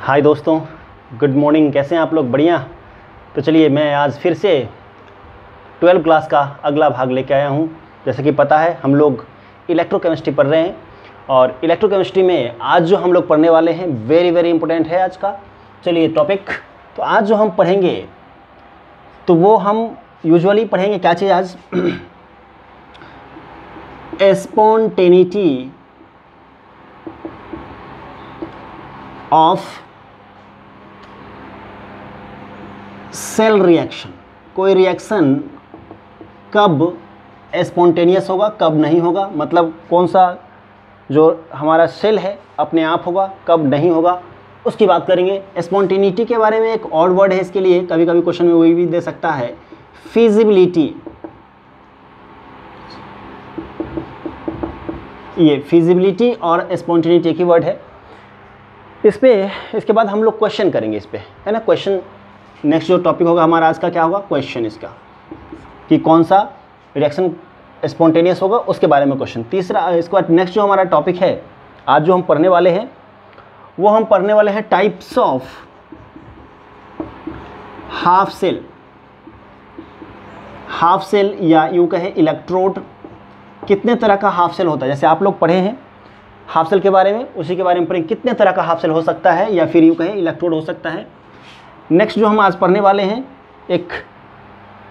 हाय दोस्तों, good morning. कैसे हैं आप लोग? बढ़िया। तो चलिए मैं आज फिर से 12th क्लास का अगला भाग लेके आया हूँ। जैसे कि पता है हम लोग इलेक्ट्रोकेमिस्ट्री पढ़ रहे हैं और इलेक्ट्रोकेमिस्ट्री में आज जो हम लोग पढ़ने वाले हैं वेरी इंपॉर्टेंट है आज का। चलिए टॉपिक, तो आज जो हम पढ़ेंगे तो वो हम यूजुअली पढ़ेंगे क्या चीज़ आज? Spontaneity of cell reaction. कोई रिएक्शन कब स्पॉन्टेनियस होगा, कब नहीं होगा, मतलब कौन सा जो हमारा सेल है अपने आप होगा, कब नहीं होगा, उसकी बात करेंगे। स्पॉन्टेनिटी के बारे में एक और वर्ड है इसके लिए, कभी कभी क्वेश्चन में वही भी दे सकता है, फिजिबिलिटी। ये फिजिबिलिटी और स्पॉन्टेनिटी एक ही वर्ड है। इसके बाद हम लोग क्वेश्चन करेंगे इस पे, है ना। क्वेश्चन नेक्स्ट जो टॉपिक होगा हमारा आज का क्या होगा? क्वेश्चन इसका, कि कौन सा रिएक्शन स्पॉन्टेनियस होगा उसके बारे में क्वेश्चन। तीसरा, इसके बाद नेक्स्ट जो हमारा टॉपिक है आज जो हम पढ़ने वाले हैं वो हम पढ़ने वाले हैं types of half cell. Half cell या यूँ कहें इलेक्ट्रोड, कितने तरह का हाफ सेल होता है। जैसे आप लोग पढ़े हैं हाफ सेल के बारे में, उसी के बारे में पढ़ें कितने तरह का हाफ सेल हो सकता है या फिर यूँ कहें इलेक्ट्रोड हो सकता है। नेक्स्ट जो हम आज पढ़ने वाले हैं एक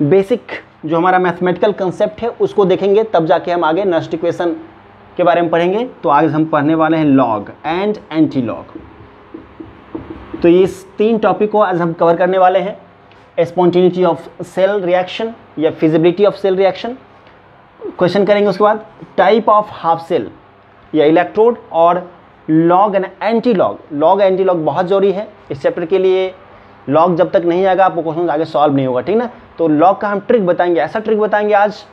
बेसिक जो हमारा मैथमेटिकल कंसेप्ट है उसको देखेंगे, तब जाके हम आगे नेक्स्ट इक्वेशन के बारे में पढ़ेंगे। तो आज हम पढ़ने वाले हैं लॉग एंड एंटी लॉग। तो ये इस 3 टॉपिक को आज हम कवर करने वाले हैं। स्पॉन्टेनिटी ऑफ सेल रिएक्शन या feasibility of cell reaction question करेंगे। उसके बाद टाइप ऑफ हाफ सेल या इलेक्ट्रोड और log and anti log. Log anti log बहुत जरूरी है इस चैप्टर के लिए। लॉग जब तक नहीं आएगा आपको क्वेश्चन आगे सॉल्व नहीं होगा, ठीक ना। तो लॉग का हम ट्रिक बताएंगे, ऐसा ट्रिक बताएंगे आज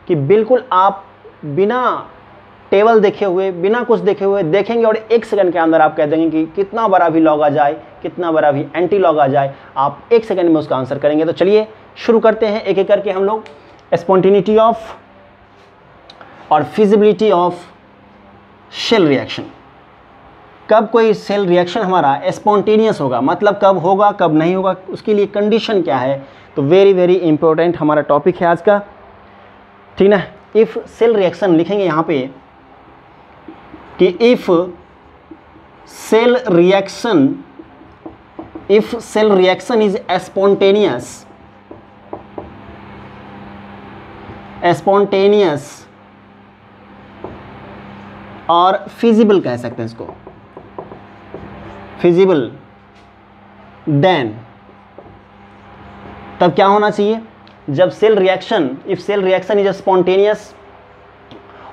कि बिल्कुल आप बिना टेबल देखे हुए, बिना कुछ देखे हुए देखेंगे और 1 सेकंड के अंदर आप कह देंगे कि कितना बड़ा भी लॉग आ जाए, कितना बड़ा भी एंटी लॉग आ जाए, आप 1 सेकंड में उसका आंसर करेंगे। तो चलिए शुरू करते हैं एक एक करके हम लोग। स्पॉन्टेनिटी ऑफ और फिजिबिलिटी ऑफ सेल रिएक्शन। कब कोई सेल रिएक्शन हमारा स्पॉन्टेनियस होगा, मतलब कब होगा कब नहीं होगा, उसके लिए कंडीशन क्या है। तो वेरी इंपॉर्टेंट हमारा टॉपिक है आज का, ठीक ना। इफ सेल रिएक्शन लिखेंगे यहाँ पे कि if cell reaction is spontaneous और फिजिबल कह सकते हैं इसको, फिजिबल, देन तब क्या होना चाहिए? जब cell reaction, if cell reaction is spontaneous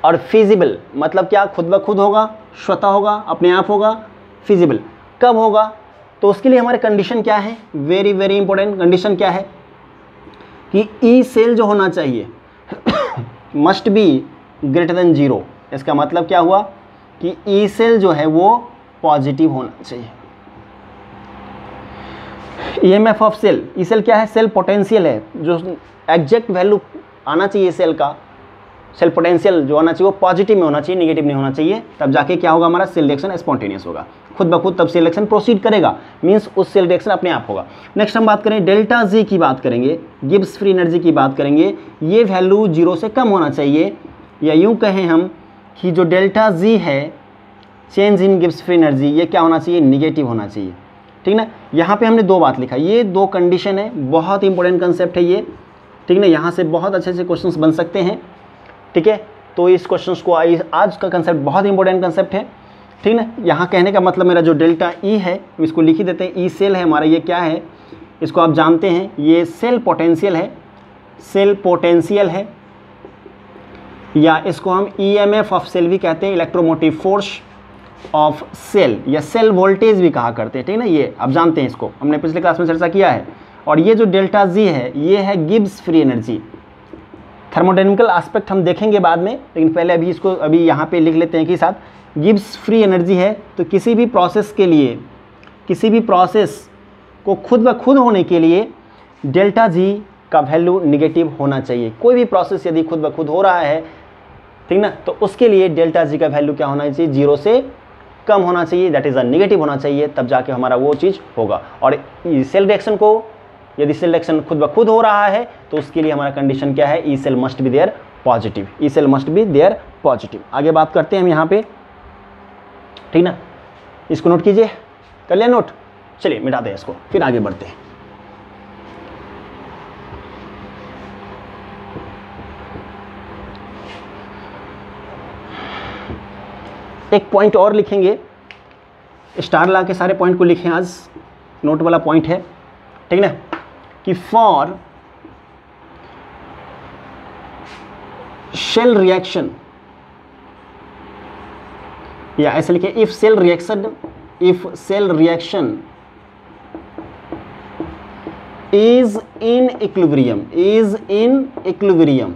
और फिजिबल, मतलब क्या? खुद ब खुद होगा, स्वतः होगा, अपने आप होगा। फिजिबल कब होगा? तो उसके लिए हमारे कंडीशन क्या है? वेरी इंपॉर्टेंट कंडीशन क्या है कि ई सेल जो होना चाहिए मस्ट बी ग्रेटर देन 0। इसका मतलब क्या हुआ कि ई सेल जो है वो पॉजिटिव होना चाहिए। EMF of cell, E cell क्या है? सेल पोटेंशियल है, जो एग्जैक्ट वैल्यू आना चाहिए सेल का, सेल पोटेंशियल जो आना चाहिए वो पॉजिटिव में होना चाहिए, नेगेटिव नहीं होना चाहिए। तब जाके क्या होगा? हमारा सेल रिएक्शन स्पॉन्टेनियस होगा, खुद ब खुद तब सेल रिएक्शन प्रोसीड करेगा, मींस उस सेल रिएक्शन अपने आप होगा। नेक्स्ट हम बात करें डेल्टा जी की बात करेंगे, गिब्स फ्री एनर्जी की बात करेंगे। ये वैल्यू 0 से कम होना चाहिए, या यूँ कहें हम कि जो डेल्टा जी है, change in Gibbs free energy, ये क्या होना चाहिए? निगेटिव होना चाहिए, ठीक ना। यहाँ पे हमने 2 बात लिखा, ये 2 कंडीशन है, बहुत इंपॉर्टेंट कंसेप्ट है ये, ठीक ना। यहाँ से बहुत अच्छे क्वेश्चंस बन सकते हैं, ठीक है। तो इस क्वेश्चंस को आज का कंसेप्ट बहुत इंपॉर्टेंट कंसेप्ट है, ठीक ना। यहाँ कहने का मतलब मेरा जो डेल्टा ई है इसको लिख ही देते हैं। ई सेल है हमारा, ये क्या है इसको आप जानते हैं, ये सेल पोटेंशियल है, सेल पोटेंशियल है, या इसको हम ईएमएफ ऑफ सेल भी कहते हैं, इलेक्ट्रोमोटिव फोर्स ऑफ सेल, या सेल वोल्टेज भी कहा करते हैं, ठीक है ना। ये आप जानते हैं, इसको हमने पिछले क्लास में चर्चा किया है। और ये जो डेल्टा जी है ये है Gibbs free energy. Thermodynamical aspect हम देखेंगे बाद में, लेकिन पहले अभी इसको अभी यहाँ पे लिख लेते हैं कि साथ गिब्स फ्री एनर्जी है। तो किसी भी प्रोसेस के लिए, किसी भी प्रोसेस को खुद ब खुद होने के लिए डेल्टा जी का वैल्यू निगेटिव होना चाहिए। कोई भी प्रोसेस यदि खुद ब खुद हो रहा है, ठीक ना, तो उसके लिए डेल्टा जी का वैल्यू क्या होना चाहिए? 0 से कम होना चाहिए, दैट इज़ अ नेगेटिव होना चाहिए, तब जाके हमारा वो चीज़ होगा। और सेल रिएक्शन को यदि सेल रिएक्शन खुद ब खुद हो रहा है तो उसके लिए हमारा कंडीशन क्या है, E cell must be there positive, E cell must be there positive. आगे बात करते हैं हम यहाँ पे, ठीक ना, इसको नोट कीजिए, कर लिया नोट, चलिए मिटा दें इसको, फिर आगे बढ़ते हैं। एक पॉइंट और लिखेंगे, स्टार ला के सारे पॉइंट को लिखें, आज नोट वाला पॉइंट है, ठीक ना, कि फॉर शेल रिएक्शन, या ऐसे लिखें, if cell reaction is in equilibrium,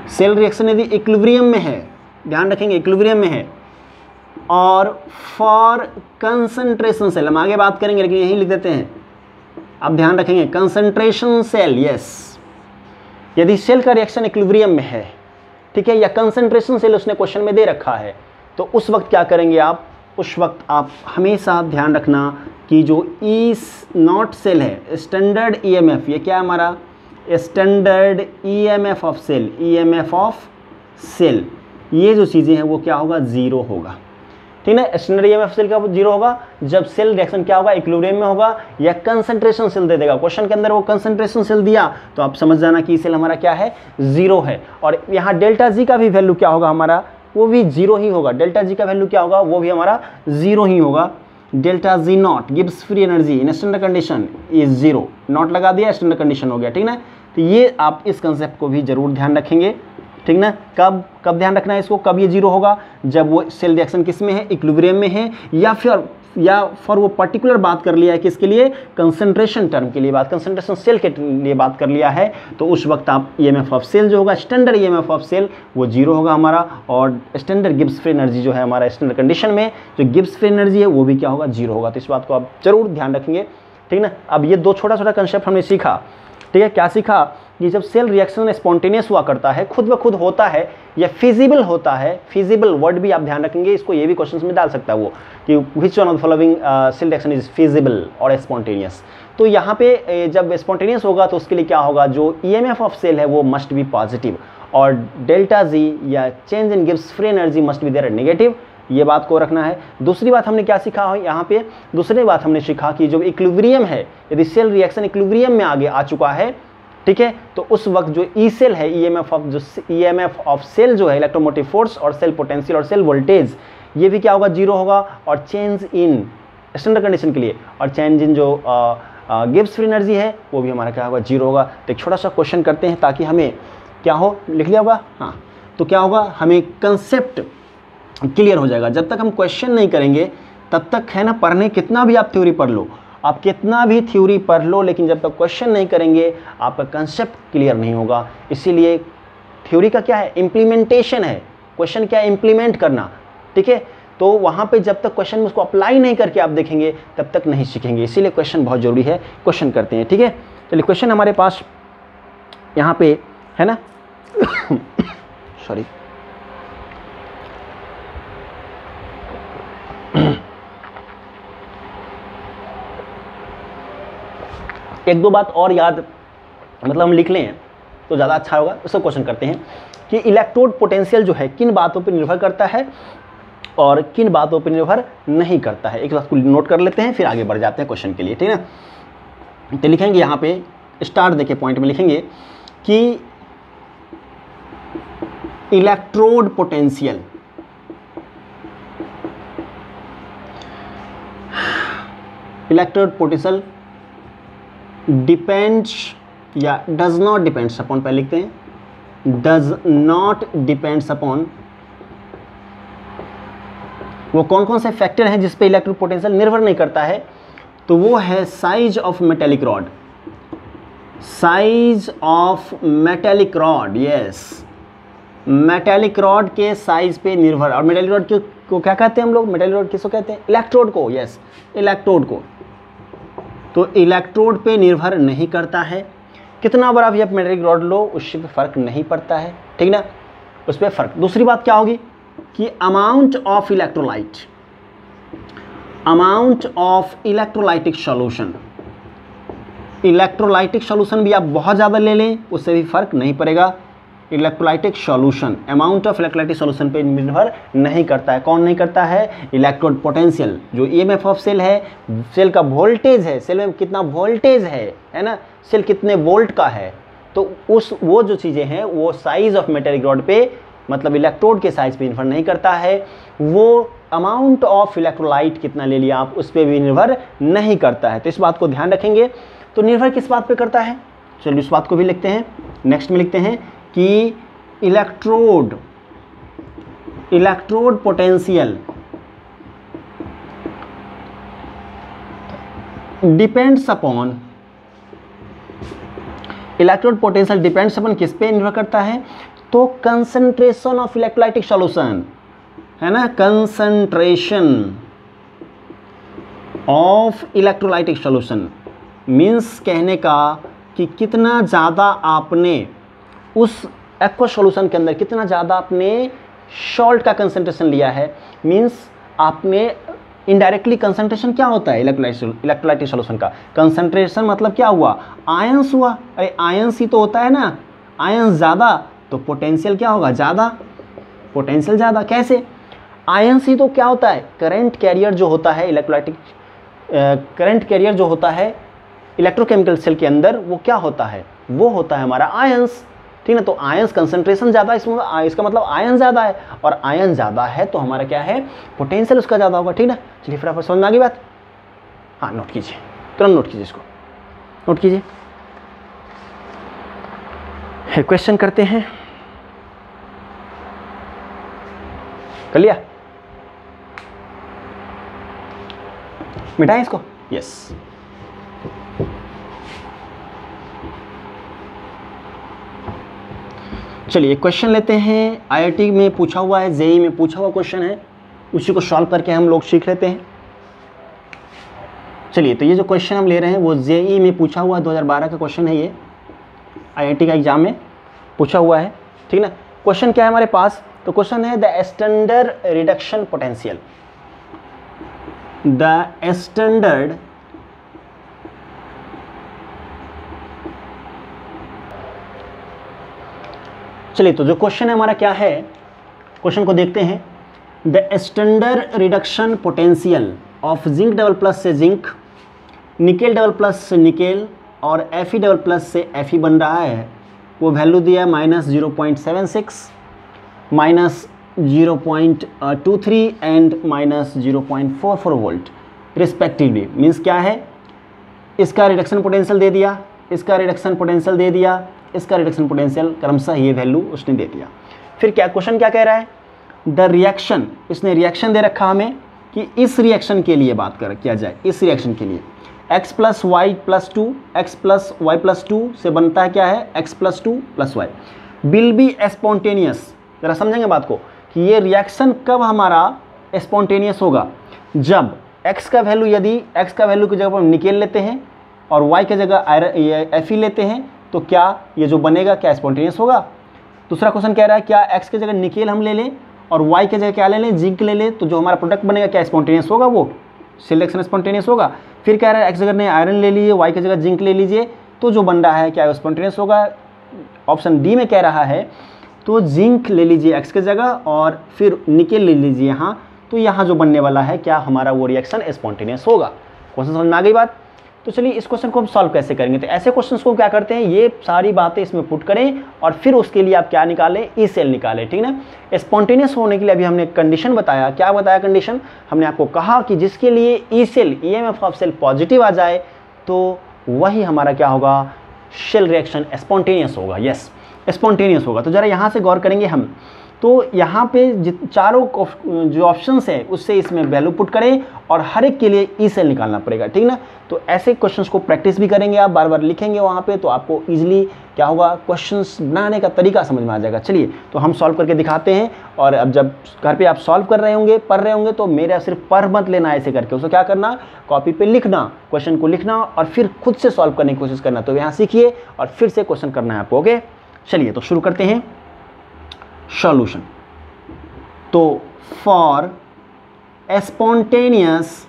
cell reaction यदि इक्विलिब्रियम में है, ध्यान रखेंगे इक्विलिब्रियम में है, और फॉर कंसंट्रेशन सेल, हम आगे बात करेंगे लेकिन यही लिख देते हैं, आप ध्यान रखेंगे कंसंट्रेशन सेल, यस, यदि सेल का रिएक्शन इक्विलिब्रियम में है, ठीक है, या कंसंट्रेशन सेल उसने क्वेश्चन में दे रखा है, तो उस वक्त क्या करेंगे आप, उस वक्त आप हमेशा ध्यान रखना कि जो ई नॉट सेल है, स्टैंडर्ड ईएमएफ, ये क्या है हमारा standard EMF of cell, EMF of cell, ये जो चीज़ें हैं वो क्या होगा, जीरो होगा, ठीक है। स्टैंडर्ड ईएमएफ सेल का जीरो होगा जब सेल रिएक्शन क्या होगा, इक्विलिब्रियम में होगा, या कंसंट्रेशन सेल दे देगा, क्वेश्चन के अंदर वो कंसंट्रेशन सेल दिया तो आप समझ जाना कि सेल हमारा क्या है, जीरो है। और यहाँ डेल्टा जी का भी वैल्यू क्या होगा हमारा, वो भी जीरो ही होगा, डेल्टा जी का वैल्यू क्या होगा, वो भी हमारा जीरो ही होगा। Delta G not gives free energy in standard condition is zero, not लगा दिया, स्टैंडर्ड कंडीशन हो गया, ठीक ना। तो ये आप इस कंसेप्ट को भी जरूर ध्यान रखेंगे, ठीक ना। कब ध्यान रखना है इसको, कब ये जीरो होगा, जब वो सेल रिएक्शन किस में है, इक्विलिब्रियम में है, या फिर वो पर्टिकुलर बात कर लिया है किसके लिए, कंसंट्रेशन टर्म के लिए बात, कंसंट्रेशन सेल के लिए बात कर लिया है, तो उस वक्त आप ईएमएफ ऑफ सेल जो होगा, स्टैंडर्ड ईएमएफ ऑफ सेल वो जीरो होगा हमारा, और स्टैंडर्ड गिब्स फ्री एनर्जी जो है हमारा स्टैंडर्ड कंडीशन में जो गिब्स फ्री एनर्जी है वो भी क्या होगा, जीरो होगा। तो इस बात को आप जरूर ध्यान रखेंगे, ठीक ना। अब ये दो छोटा छोटा कंसेप्ट हमने सीखा, ठीक है। क्या सीखा कि जब सेल रिएक्शन स्पॉन्टेनियस हुआ करता है, खुद ब खुद होता है, या फिजिबल होता है, फिजिबल वर्ड भी आप ध्यान रखेंगे, इसको ये भी क्वेश्चंस में डाल सकता है वो कि which one of the following cell reaction is feasible और स्पॉन्टेनियस। तो यहाँ पे जब स्पॉन्टेनियस होगा तो उसके लिए क्या होगा, जो ईएमएफ ऑफ सेल है वो मस्ट बी पॉजिटिव, और डेल्टा जी या चेंज इन गिव्स free energy must be there negative, ये बात को रखना है। दूसरी बात हमने क्या सीखा है यहाँ पे, दूसरी बात हमने सीखा कि जो इक्विलिब्रियम है, यदि सेल रिएक्शन इक्विलिब्रियम में आगे आ चुका है, ठीक है, तो उस वक्त जो ई सेल है, ईएमएफ ऑफ सेल जो है, इलेक्ट्रोमोटिव फोर्स और सेल पोटेंशियल और सेल वोल्टेज, ये भी क्या होगा, जीरो होगा। और चेंज इन स्टैंडर्ड कंडीशन के लिए, और चेंज इन जो गिब्स फ्री एनर्जी है वो भी हमारा क्या होगा, जीरो होगा। तो एक छोटा सा क्वेश्चन करते हैं ताकि हमें क्या हो, लिख लिया होगा, हाँ, तो क्या होगा, हमें कंसेप्ट क्लियर हो जाएगा। जब तक हम क्वेश्चन नहीं करेंगे तब तक है ना, पढ़ने कितना भी आप थ्योरी पढ़ लो, आप कितना भी थ्योरी पढ़ लो, लेकिन जब तक क्वेश्चन नहीं करेंगे आपका कंसेप्ट क्लियर नहीं होगा। इसीलिए थ्योरी का क्या है, इम्प्लीमेंटेशन है, क्वेश्चन क्या है, इम्प्लीमेंट करना, ठीक है। तो वहाँ पे जब तक क्वेश्चन में उसको अप्लाई नहीं करके आप देखेंगे तब तक नहीं सीखेंगे, इसीलिए क्वेश्चन बहुत ज़रूरी है। क्वेश्चन करते हैं, ठीक है। चलिए क्वेश्चन हमारे पास यहाँ पे है ना सॉरी एक दो बात और याद, मतलब हम लिख लें तो ज़्यादा अच्छा होगा। उसको क्वेश्चन करते हैं कि इलेक्ट्रोड पोटेंशियल जो है किन बातों पर निर्भर करता है और किन बातों पर निर्भर नहीं करता है। एक बात को नोट कर लेते हैं, फिर आगे बढ़ जाते हैं क्वेश्चन के लिए, ठीक है। तो लिखेंगे यहाँ पे स्टार्ट देके पॉइंट में लिखेंगे कि electrode potential, electrode potential depends या डज नॉट डिपेंड्स अपॉन, पहले लिखते हैं डज नॉट डिपेंड्स अपॉन, वो कौन कौन से फैक्टर हैं जिस पे इलेक्ट्रिक पोटेंशियल निर्भर नहीं करता है। तो वो है size of metallic rod, size of metallic rod, yes, metallic rod के साइज पे निर्भर। और मेटेलिक रॉड को क्या कहते हैं हम लोग, मेटेलिक रॉड किसको कहते हैं, इलेक्ट्रोड को, यस, इलेक्ट्रोड को। तो इलेक्ट्रोड पे निर्भर नहीं करता है, कितना बड़ा भी आप मेटेलिक रॉड लो उससे पे फर्क नहीं पड़ता है, ठीक ना, उस पर फर्क। दूसरी बात क्या होगी, कि amount of electrolytic solution, electrolytic solution भी आप बहुत ज़्यादा ले लें उससे भी फर्क नहीं पड़ेगा। Electrolytic solution amount of electrolytic solution पे निर्भर नहीं करता है। कौन नहीं करता है? इलेक्ट्रोड पोटेंशियल, जो ईएमएफ ऑफ सेल है, सेल का वोल्टेज है, सेल में कितना वोल्टेज है ना, सेल कितने वोल्ट का है, तो वो जो चीज़ें हैं वो साइज ऑफ मेटेलिक रॉड पे, मतलब इलेक्ट्रोड के साइज पे निर्भर नहीं करता है। वो अमाउंट ऑफ इलेक्ट्रोलाइट कितना ले लिया आप उस पर भी निर्भर नहीं करता है। तो इस बात को ध्यान रखेंगे। तो निर्भर किस बात पे करता है? चलिए इस बात को भी लिखते हैं। नेक्स्ट में लिखते हैं कि electrode potential depends upon, electrode potential depends upon किस पे निर्भर करता है? तो कंसंट्रेशन ऑफ इलेक्ट्रोलाइटिक सॉल्यूशन, है ना, concentration of electrolytic solution means कहने का कि कितना ज़्यादा आपने उस एक्वा सॉल्यूशन के अंदर, कितना ज़्यादा आपने सॉल्ट का कंसंट्रेशन लिया है। मीन्स आपने इनडायरेक्टली, कंसंट्रेशन क्या होता है इलेक्ट्रोलाइटिक सॉल्यूशन का? कंसंट्रेशन मतलब क्या हुआ? आयंस हुआ। अरे आयंस ही तो होता है ना, आयंस ज़्यादा तो पोटेंशियल क्या होगा? ज़्यादा, पोटेंशियल ज़्यादा। कैसे? आयंस ही तो क्या होता है? करंट कैरियर जो होता है इलेक्ट्रोलाइटिक, करंट कैरियर जो होता है इलेक्ट्रोकेमिकल सेल के अंदर, वो क्या होता है? वो होता है हमारा आयंस, ठीक है। तो आयंस कंसंट्रेशन ज़्यादा, इसका मतलब आयन ज़्यादा है, और आयन ज़्यादा है तो हमारा क्या है? पोटेंशियल उसका ज़्यादा होगा, ठीक ना। चलिए फिर आप समझ में आ गई बात? हाँ, नोट कीजिए, तुरंत नोट कीजिए, इसको नोट कीजिए। क्वेश्चन करते हैं, कर लिया? मिटाएं इसको, यस। चलिए क्वेश्चन लेते हैं। आईआईटी में पूछा हुआ है, जेईई में पूछा हुआ क्वेश्चन है, उसी को सॉल्व करके हम लोग सीख लेते हैं। चलिए, तो ये जो क्वेश्चन हम ले रहे हैं वो जेईई में पूछा हुआ 2012 का क्वेश्चन है। ये आईआईटी का एग्जाम में पूछा हुआ है, ठीक ना। क्वेश्चन क्या है हमारे पास? तो क्वेश्चन है the standard reduction potential, the standard चलिए, तो जो क्वेश्चन है हमारा क्या है, क्वेश्चन को देखते हैं। The standard reduction potential of zinc double plus से जिंक, निकेल डबल प्लस से निकेल और एफई डबल प्लस से एफई बन रहा है, वो वैल्यू दिया है -0.76, -0.23 एंड -0.44 वोल्ट रिस्पेक्टिवली। मीन्स क्या है? इसका रिडक्शन पोटेंशियल दे दिया, इसका रिडक्शन पोटेंशियल दे दिया, इसका रिडक्शन पोटेंशियल, क्रमशः ये वैल्यू उसने दे दिया। फिर क्या क्वेश्चन क्या कह रहा है? द रिएक्शन, इसने रिएक्शन दे रखा हमें कि इस रिएक्शन के लिए बात किया जाए। इस रिएक्शन के लिए x + y + 2, x + y + 2 से बनता है क्या है? x + 2 + y will be spontaneous. जरा समझेंगे बात को कि ये रिएक्शन कब हमारा स्पॉन्टेनियस होगा? जब x का वैल्यू, यदि x का वैल्यू की जगह पर निकेल लेते हैं और y की जगह Fe लेते हैं, तो क्या ये जो बनेगा क्या स्पॉन्टेनियस होगा? दूसरा क्वेश्चन कह रहा है क्या x की जगह निकेल हम ले लें और y की जगह क्या ले लें? जिंक ले लें, तो जो हमारा प्रोडक्ट बनेगा क्या स्पॉन्टेनियस होगा? वो सेल रिएक्शन स्पॉन्टेनियस होगा। फिर कह रहा है x की जगह आयरन ले लीजिए, y की जगह जिंक ले लीजिए, तो जो बन रहा है क्या स्पॉन्टेनियस होगा? ऑप्शन डी में कह रहा है तो जिंक ले लीजिए x की जगह और फिर निकेल ले लीजिए यहाँ, तो यहाँ जो बनने वाला है क्या हमारा वो रिएक्शन स्पॉन्टेनियस होगा। क्वेश्चन समझ में आ गई बात? तो चलिए इस क्वेश्चन को हम सॉल्व कैसे करेंगे। तो ऐसे क्वेश्चंस को क्या करते हैं, ये सारी बातें इसमें पुट करें और फिर उसके लिए आप क्या निकालें? ई सेल निकालें, ठीक ना। स्पॉन्टेनियस होने के लिए अभी हमने कंडीशन बताया। क्या बताया कंडीशन? हमने आपको कहा कि जिसके लिए E cell, EMF of cell positive आ जाए तो वही हमारा क्या होगा? सेल रिएक्शन स्पॉन्टेनियस होगा। यस, स्पॉन्टेनियस होगा। तो ज़रा यहाँ से गौर करेंगे हम। तो यहाँ पे चारों जो ऑप्शंस है उससे इसमें वैल्यू पुट करें और हर एक के लिए ई सेल निकालना पड़ेगा, ठीक ना। तो ऐसे क्वेश्चंस को प्रैक्टिस भी करेंगे आप, बार बार लिखेंगे वहाँ पे, तो आपको इजीली क्या होगा? क्वेश्चंस बनाने का तरीका समझ में आ जाएगा। चलिए तो हम सॉल्व करके दिखाते हैं। और अब जब घर पे आप सॉल्व कर रहे होंगे, पढ़ रहे होंगे, तो मेरा सिर्फ पढ़ मत लेना ऐसे करके, उसको क्या करना? कॉपी पे लिखना, क्वेश्चन को लिखना और फिर खुद से सॉल्व करने की कोशिश करना। तो यहाँ सीखिए और फिर से क्वेश्चन करना है आपको। ओके, चलिए तो शुरू करते हैं सॉल्यूशन। तो फॉर स्पॉन्टेनियस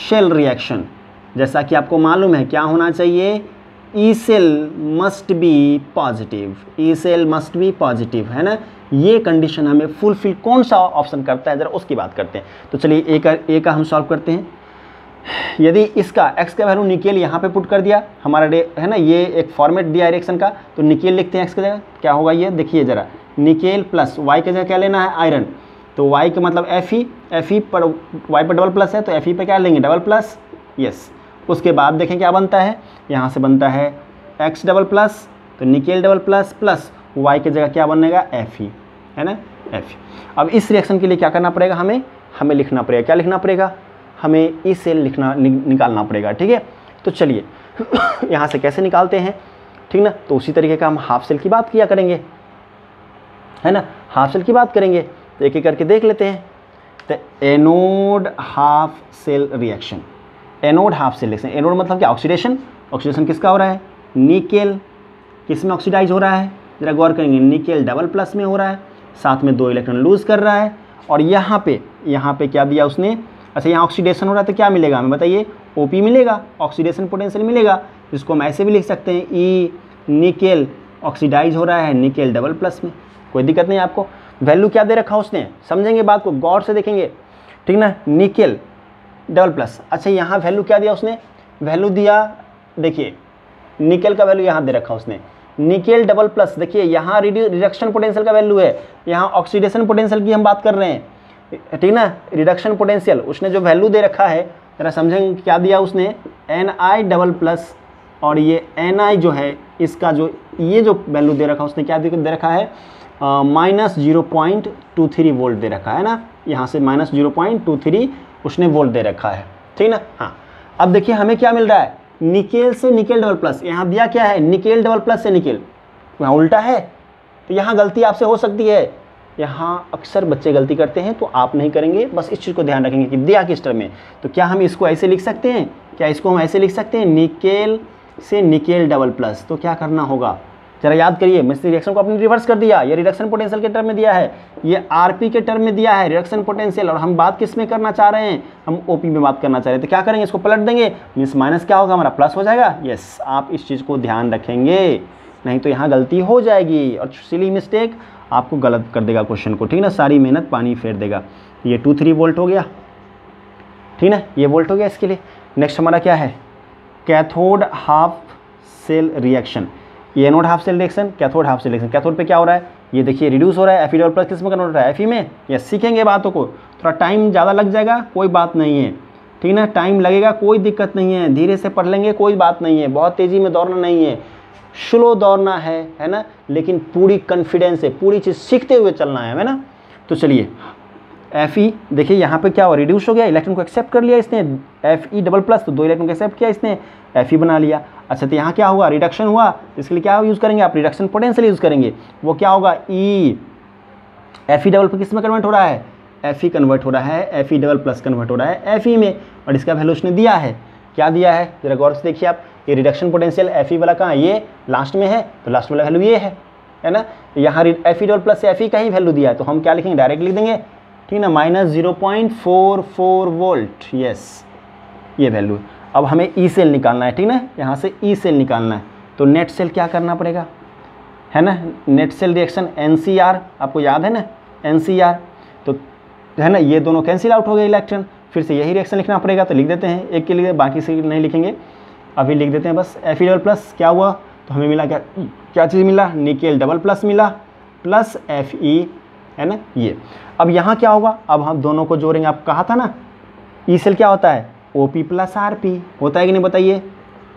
शेल रिएक्शन, जैसा कि आपको मालूम है क्या होना चाहिए, E cell must be positive, E cell must be positive, है ना। ये कंडीशन हमें फुलफिल कौन सा ऑप्शन करता है, ज़रा उसकी बात करते हैं। तो चलिए ए का हम सॉल्व करते हैं। यदि इसका x का वैल्यू निकेल यहाँ पे पुट कर दिया, हमारा है ना, ये एक फॉर्मेट दिया रिएक्शन का, तो निकेल लिखते हैं x की जगह, क्या होगा ये देखिए ज़रा, निकेल प्लस y की जगह क्या लेना है, आयरन, तो y का मतलब Fe पर y पर डबल प्लस है, तो Fe पे क्या लेंगे, डबल प्लस, यस। उसके बाद देखें क्या बनता है, यहाँ से बनता है x डबल प्लस, तो nickel double plus plus y की जगह क्या बनेगा, Fe, है ना, Fe। अब इस रिएक्शन के लिए क्या करना पड़ेगा, हमें लिखना पड़ेगा, क्या लिखना पड़ेगा, हमें ई सेल निकालना पड़ेगा, ठीक है। तो चलिए यहाँ से कैसे निकालते हैं, ठीक ना, तो उसी तरीके का हम हाफ सेल की बात किया करेंगे, है ना, हाफ सेल की बात करेंगे, तो एक एक करके देख लेते हैं। तो anode half cell reaction, anode half cell reaction, anode मतलब क्या, ऑक्सीडेशन, ऑक्सीडेशन किसका हो रहा है, निकेल, किस में ऑक्सीडाइज हो रहा है, जरा गौर करेंगे, निकेल डबल प्लस में हो रहा है, साथ में 2 इलेक्ट्रॉन लूज कर रहा है, और यहाँ पे क्या दिया उसने, अच्छा यहाँ ऑक्सीडेशन हो रहा है तो क्या मिलेगा हमें बताइए, OP मिलेगा, ऑक्सीडेशन पोटेंशियल मिलेगा, जिसको हम ऐसे भी लिख सकते हैं, ई निकेल ऑक्सीडाइज हो रहा है निकेल डबल प्लस में, कोई दिक्कत नहीं आपको। वैल्यू क्या दे रखा उसने, समझेंगे बात को, गौर से देखेंगे, ठीक ना, निकेल डबल प्लस, अच्छा यहाँ वैल्यू क्या दिया उसने, वैल्यू दिया, देखिए निकेल का वैल्यू यहाँ दे रखा उसने, निकेल डबल प्लस, देखिए यहाँ रिडक्शन पोटेंशियल का वैल्यू है, यहाँ ऑक्सीडेशन पोटेंशियल की हम बात कर रहे हैं, ठीक ना, रिडक्शन पोटेंशियल उसने जो वैल्यू दे रखा है, जरा समझेंगे क्या दिया उसने, Ni डबल प्लस, और ये Ni जो है इसका जो ये जो वैल्यू दे रखा उसने क्या दे रखा है, -0.23 वोल्ट दे रखा है ना, यहाँ से -0.23 उसने वोल्ट दे रखा है, ठीक ना। हाँ, अब देखिए हमें क्या मिल रहा है, निकेल से निकेल डबल प्लस, यहाँ दिया क्या है, निकेल डबल प्लस से निकेल, यहाँ उल्टा है, तो यहाँ गलती आपसे हो सकती है, यहाँ अक्सर बच्चे गलती करते हैं, तो आप नहीं करेंगे, बस इस चीज़ को ध्यान रखेंगे कि दिया किस टर्म में, तो क्या हम इसको ऐसे लिख सकते हैं, क्या इसको हम ऐसे लिख सकते हैं, निकेल से निकेल डबल प्लस, तो क्या करना होगा, जरा याद करिए, मैं रिएक्शन को अपने रिवर्स कर दिया, ये रिडक्शन पोटेंशियल के टर्म में दिया है, ये आरपी के टर्म में दिया है रिडक्शन पोटेंशियल, और हम बात किस में करना चाह रहे हैं, हम ओपी में बात करना चाह रहे हैं, तो क्या करेंगे, इसको पलट देंगे, मीन्स माइनस क्या होगा हमारा, प्लस हो जाएगा, यस, आप इस चीज़ को ध्यान रखेंगे, नहीं तो यहाँ गलती हो जाएगी, और सिली मिस्टेक आपको गलत कर देगा क्वेश्चन को, ठीक ना, सारी मेहनत पानी फेर देगा। ये 2-3 वोल्ट हो गया, ठीक ना, ये वोल्ट हो गया इसके लिए। नेक्स्ट हमारा क्या है, कैथोड हाफ सेल रिएक्शन, ये anode half cell reaction, cathode half cell reaction, cathode पे क्या हो रहा है, ये देखिए रिड्यूस हो रहा है, Fe डबल प्लस किस में कन्वर्ट हो रहा है, Fe में, ये सीखेंगे बातों को, थोड़ा टाइम ज़्यादा लग जाएगा, कोई बात नहीं है, ठीक ना, टाइम लगेगा कोई दिक्कत नहीं है, धीरे से पढ़ लेंगे कोई बात नहीं है, बहुत तेज़ी में दौड़ना नहीं है, स्लो दौड़ना है ना, लेकिन पूरी कॉन्फिडेंस से पूरी चीज़ सीखते हुए चलना है ना। तो चलिए Fe देखिए यहाँ पे क्या हुआ, रिड्यूस हो गया, इलेक्ट्रॉन को एक्सेप्ट कर लिया इसने, Fe डबल प्लस, तो 2 इलेक्ट्रॉन को एक्सेप्ट किया इसने, Fe बना लिया। अच्छा, तो यहाँ क्या हुआ, रिडक्शन हुआ, इसके लिए क्या यूज़ करेंगे आप, रिडक्शन पोटेंशियल यूज़ करेंगे, वो क्या होगा, ई Fe डबल प्लस किस में कन्वर्ट हो रहा है, Fe कन्वर्ट हो रहा है, Fe डबल प्लस कन्वर्ट हो रहा है Fe में, और इसका वैल्यू उसने दिया है, क्या दिया है, जरा गौर से देखिए आप, ये रिडक्शन पोटेंशियल Fe वाला कहाँ, ये लास्ट में है, तो लास्ट वाला वैल्यू ये है ना, यहाँ Fe डबल प्लस से Fe का ही वैल्यू दिया है, तो हम क्या लिखेंगे, डायरेक्ट लिख देंगे, ठीक ना, -0.44 वोल्ट, यस, ये वैल्यू। अब हमें ई सेल निकालना है, ठीक ना, यहाँ से ई सेल निकालना है, तो नेट सेल क्या करना पड़ेगा, है ना, नेट सेल रिएक्शन NCR आपको याद है ना, NCR, तो है ना, ये दोनों कैंसिल आउट हो गए इलेक्ट्रॉन, फिर से यही रिएक्शन लिखना पड़ेगा, तो लिख देते हैं एक के लिए, बाकी से नहीं लिखेंगे, अभी लिख देते हैं बस। Fe डबल प्लस क्या हुआ, तो हमें मिला क्या चीज़ मिला, निकेल डबल प्लस मिला, प्लस Fe, है ना ये। अब यहाँ क्या होगा, अब हम दोनों को जोड़ेंगे, आप कहा था ना ई सेल क्या होता है, OP प्लस RP होता है कि नहीं बताइए,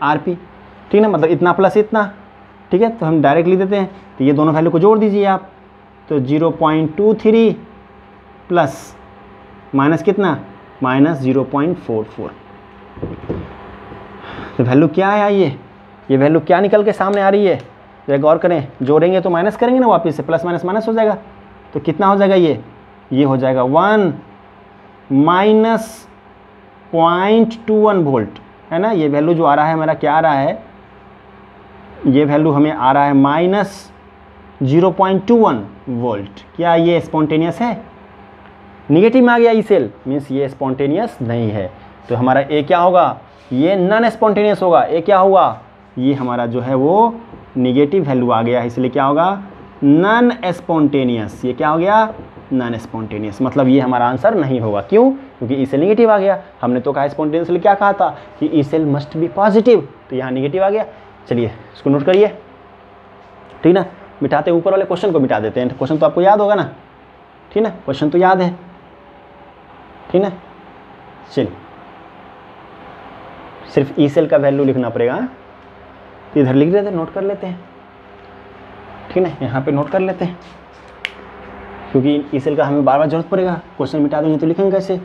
RP, ठीक है, मतलब इतना प्लस इतना, ठीक है, तो हम डायरेक्ट लिख देते हैं, तो ये दोनों वैल्यू को जोड़ दीजिए आप, तो 0.23 प्लस माइनस कितना, -0.44, तो वैल्यू क्या है, ये वैल्यू क्या निकल के सामने आ रही है, जरा गौर करें, जोड़ेंगे तो माइनस करेंगे ना वापस से, प्लस माइनस माइनस हो जाएगा, तो कितना हो जाएगा, ये हो जाएगा 1 -0.21 वोल्ट, है ना, ये वैल्यू जो आ रहा है हमारा क्या आ रहा है, ये वैल्यू हमें आ रहा है 0.21 वोल्ट। क्या ये स्पॉन्टेनियस है? निगेटिव में आ गया ई सेल, मीन्स ये स्पॉन्टेनियस नहीं है। तो हमारा ए क्या होगा? ये नॉन स्पॉन्टेनियस होगा। ए क्या हुआ? ये हमारा जो है वो निगेटिव वैल्यू आ गया, इसलिए क्या होगा? Non spontaneous. ये क्या हो गया? Non spontaneous. मतलब ये हमारा आंसर नहीं होगा। क्यों? क्योंकि ई सेल निगेटिव आ गया। हमने तो कहा स्पॉन्टेनियस, क्या कहा था कि E cell must be positive, तो यहाँ निगेटिव आ गया। चलिए इसको नोट करिए, ठीक ना। मिटाते ऊपर वाले क्वेश्चन को मिटा देते हैं। क्वेश्चन तो आपको याद होगा ना, ठीक ना, क्वेश्चन तो याद है, ठीक ना। चलिए सिर्फ ई सेल का वैल्यू लिखना पड़ेगा, तो इधर लिख देते हैं, नोट कर लेते हैं, ठीक ना, यहाँ पे नोट कर लेते हैं, क्योंकि ई सेल का हमें बार बार जरूरत पड़ेगा। क्वेश्चन मिटा देंगे तो लिखेंगे कैसे?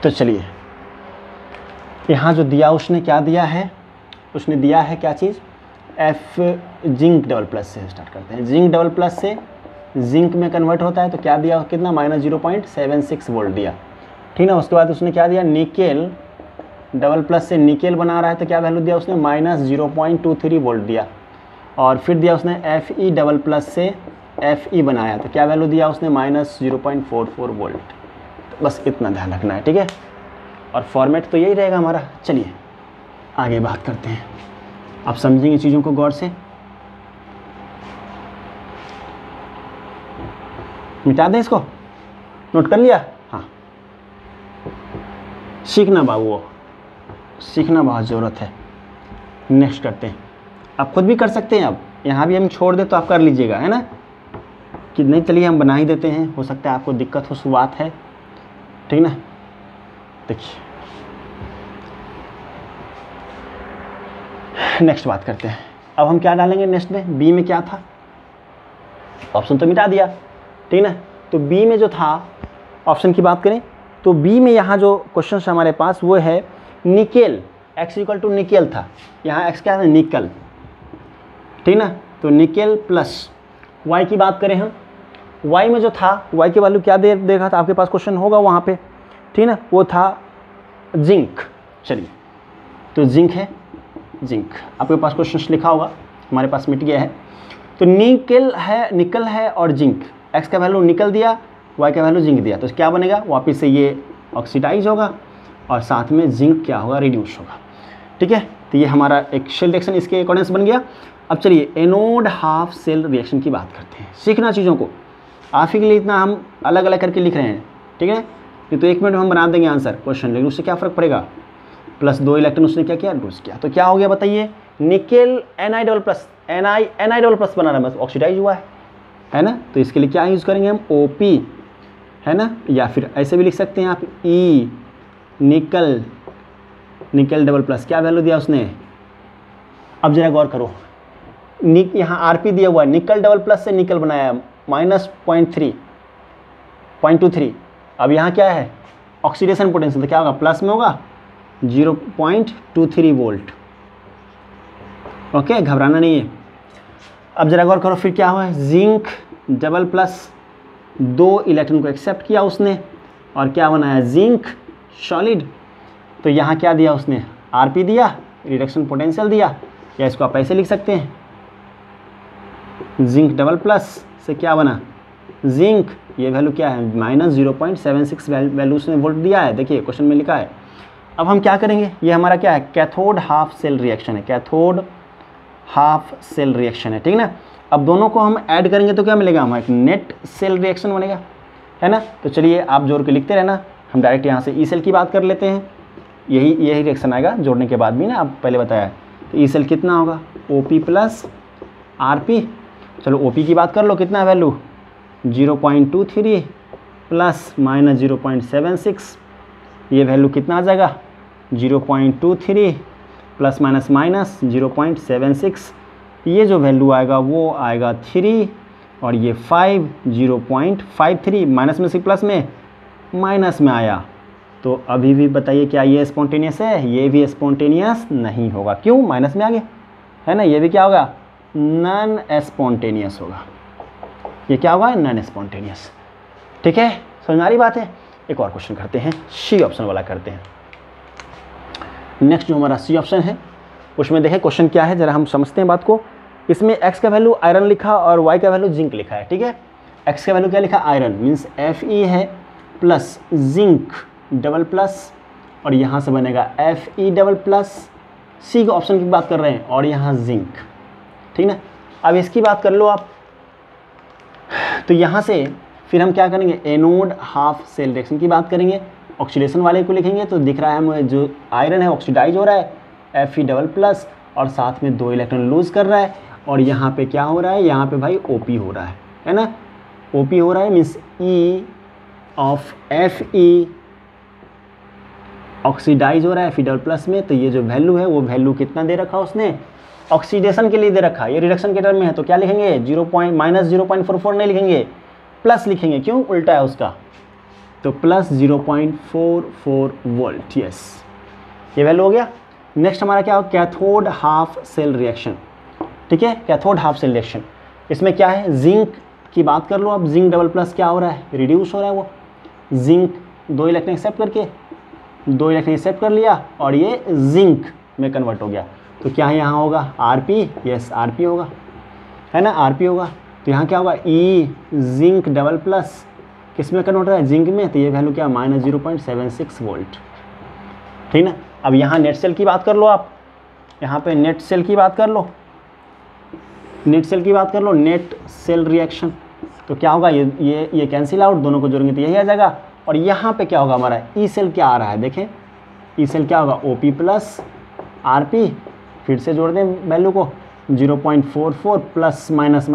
तो चलिए यहाँ जो दिया उसने क्या दिया है? उसने दिया है क्या चीज़? एफ जिंक डबल प्लस से स्टार्ट करते हैं। जिंक डबल प्लस से जिंक में कन्वर्ट होता है, तो क्या दिया? कितना? -0.76 वोल्ट दिया, ठीक ना। उसके बाद उसने क्या दिया? निकेल डबल प्लस से निकेल बना रहा है, तो क्या वैल्यू दिया उसने? -0.23 वोल्ट दिया। और फिर दिया उसने एफ ई डबल प्लस से एफ ई बनाया, तो क्या वैल्यू दिया उसने? -0.44 वोल्ट। तो बस इतना ध्यान रखना है, ठीक है। और फॉर्मेट तो यही रहेगा हमारा। चलिए आगे बात करते हैं, आप समझेंगे चीज़ों को गौर से। मिटा दें इसको, नोट कर लिया? हाँ, सीखना बाबू, सीखना बहुत ज़रूरत है। नेक्स्ट करते हैं, आप खुद भी कर सकते हैं। अब यहाँ भी हम छोड़ दें तो आप कर लीजिएगा, है ना, कि नहीं। चलिए हम बना ही देते हैं, हो सकता है आपको दिक्कत हो, शुरुआत है, ठीक ना। देखिए नेक्स्ट बात करते हैं। अब हम क्या डालेंगे नेक्स्ट में? बी में क्या था? ऑप्शन तो मिटा दिया, ठीक ना। तो बी में जो था, ऑप्शन की बात करें तो बी में यहाँ जो क्वेश्चन हमारे पास वो है nickel, x equal to nickel था। यहाँ x क्या है? निकल, ठीक ना। तो निकेल प्लस y की बात करें हम, y में जो था, y की वैल्यू क्या दे रहा था? आपके पास क्वेश्चन होगा वहाँ पे, ठीक ना, वो था जिंक। चलिए तो जिंक है, जिंक आपके पास क्वेश्चन लिखा होगा, हमारे पास मिट गया है। तो निकल है, निकल है और जिंक, x का वैल्यू निकल दिया, y का वैल्यू जिंक दिया, तो क्या बनेगा? वापस से ये ऑक्सीडाइज होगा और साथ में जिंक क्या होगा? रिड्यूस होगा, ठीक है। तो ये हमारा एक शेल रिएक्शन इसके अकॉर्डिंग बन गया। अब चलिए एनोड हाफ सेल रिएक्शन की बात करते हैं। सीखना चीज़ों को, आप ही के लिए इतना हम अलग अलग करके लिख रहे हैं, ठीक है। ये तो 1 मिनट में हम बना देंगे आंसर क्वेश्चन, लेकिन उससे क्या फ़र्क पड़ेगा? +2 इलेक्ट्रॉन उसने क्या किया? रिड्यूस किया। तो क्या हो गया बताइए? Nickel Na double plus, Na double plus बना रहा है, बस ऑक्सीडाइज हुआ है ना। तो इसके लिए क्या यूज़ करेंगे हम? OP, है ना, या फिर ऐसे भी लिख सकते हैं आप E निकल, निकल डबल प्लस, क्या वैल्यू दिया उसने? अब जरा गौर करो, यहाँ RP दिया हुआ है, निकल डबल प्लस से निकल बनाया -0.23। अब यहाँ क्या है? ऑक्सीडेशन पोटेंशियल, तो क्या होगा? प्लस में होगा 0.23 वोल्ट। ओके, घबराना नहीं है। अब जरा गौर करो, फिर क्या हुआ है? जिंक डबल प्लस 2 इलेक्ट्रॉन को एक्सेप्ट किया उसने और क्या बनाया? Zinc solid. तो यहाँ क्या दिया उसने? RP दिया, रिडक्शन पोटेंशियल दिया, या इसको आप ऐसे लिख सकते हैं, जिंक डबल प्लस से क्या बना? जिंक, ये वैल्यू क्या है? -0.76 वैल्यू उसने वोल्ट दिया है, देखिए क्वेश्चन में लिखा है। अब हम क्या करेंगे? ये हमारा क्या है? कैथोड हाफ सेल रिएक्शन है, कैथोड हाफ सेल रिएक्शन है, ठीक ना। अब दोनों को हम ऐड करेंगे तो क्या मिलेगा? हमारा एक नेट सेल रिएक्शन बनेगा, है ना। तो चलिए आप जोड़ के लिखते रहना, हम डायरेक्ट यहाँ से ई सेल की बात कर लेते हैं। यही रिएक्शन आएगा जोड़ने के बाद भी ना, आप पहले बताया। तो ई सेल कितना होगा? OP plus RP। चलो OP की बात कर लो, कितना वैल्यू? 0.23 प्लस -0.76, ये वैल्यू कितना आ जाएगा? 0.23 प्लस माइनस 0.76, ये जो वैल्यू आएगा वो आएगा 3 और ये 5, 0.53, माइनस में से प्लस में माइनस में आया। तो अभी भी बताइए क्या ये स्पॉन्टेनियस है? ये भी स्पॉन्टेनियस नहीं होगा। क्यों? माइनस में आ गया, है ना। ये भी क्या होगा? नॉन स्पॉन्टेनियस होगा। ये क्या होगा? नॉन स्पॉन्टेनियस, ठीक है। समझ में आ रही बात है। एक और क्वेश्चन करते हैं, सी ऑप्शन वाला करते हैं। नेक्स्ट जो हमारा सी ऑप्शन है उसमें देखें क्वेश्चन क्या है, ज़रा हम समझते हैं बात को। इसमें x का वैल्यू आयरन लिखा और y का वैल्यू जिंक लिखा है, ठीक है। x का वैल्यू क्या लिखा, आयरन, मीन्स Fe है प्लस जिंक डबल प्लस, और यहाँ से बनेगा Fe डबल प्लस, सी के ऑप्शन की बात कर रहे हैं, और यहाँ जिंक, ठीक ना। अब इसकी बात कर लो आप, तो यहाँ से फिर हम क्या करेंगे, एनोड हाफ सेल रिएक्शन की बात करेंगे, ऑक्सीडेशन वाले को लिखेंगे। तो दिख रहा है हमें जो आयरन है ऑक्सीडाइज हो रहा है Fe डबल प्लस, और साथ में 2 इलेक्ट्रॉन लूज कर रहा है, और यहाँ पे क्या हो रहा है, यहाँ पे भाई OP हो रहा है ना, OP हो रहा है, means E of Fe oxidize हो रहा है Fe डबल प्लस में। तो ये जो वैल्यू है वो वैल्यू कितना दे रखा उसने, ऑक्सीडेशन के लिए दे रखा है, ये रिडक्शन के टर्म में है, तो क्या लिखेंगे, -0.44 नहीं लिखेंगे, प्लस लिखेंगे, क्यों, उल्टा है उसका, तो प्लस 0.44 वोल्ट, यस, ये वैल्यू हो गया। नेक्स्ट हमारा क्या हो, कैथोड हाफ सेल रिएक्शन, ठीक है, कैथोड हाफ सेल रिएक्शन। इसमें क्या है, जिंक की बात कर लो अब, जिंक डबल प्लस क्या हो रहा है, रिड्यूस हो रहा है, वो जिंक 2 इलेक्ट्रॉन एक्सेप्ट करके 2 इलेक्ट्रॉन एक्सेप्ट कर लिया और ये जिंक में कन्वर्ट हो गया, तो क्या यहाँ होगा Rp, यस Rp होगा, है ना, Rp होगा। तो यहाँ क्या होगा, E जिंक डबल प्लस किस में कन्वर्ट हो रहा है, जिंक में, तो ये वैल्यू क्या, -0.76 वोल्ट, ठीक ना। अब यहाँ नेट सेल की बात कर लो आप, यहाँ पे नेट सेल की बात कर लो, नेट सेल की बात कर लो, नेट सेल रिएक्शन, तो क्या होगा, ये कैंसिल आउट, दोनों को जोड़ेंगे तो यही आ जाएगा। और यहाँ पे क्या होगा हमारा, ई सेल क्या आ रहा है, देखें ई सेल क्या होगा, OP प्लस Rp, फिर से जोड़ दें वैल्यू को, 0.44 प्लस माइनस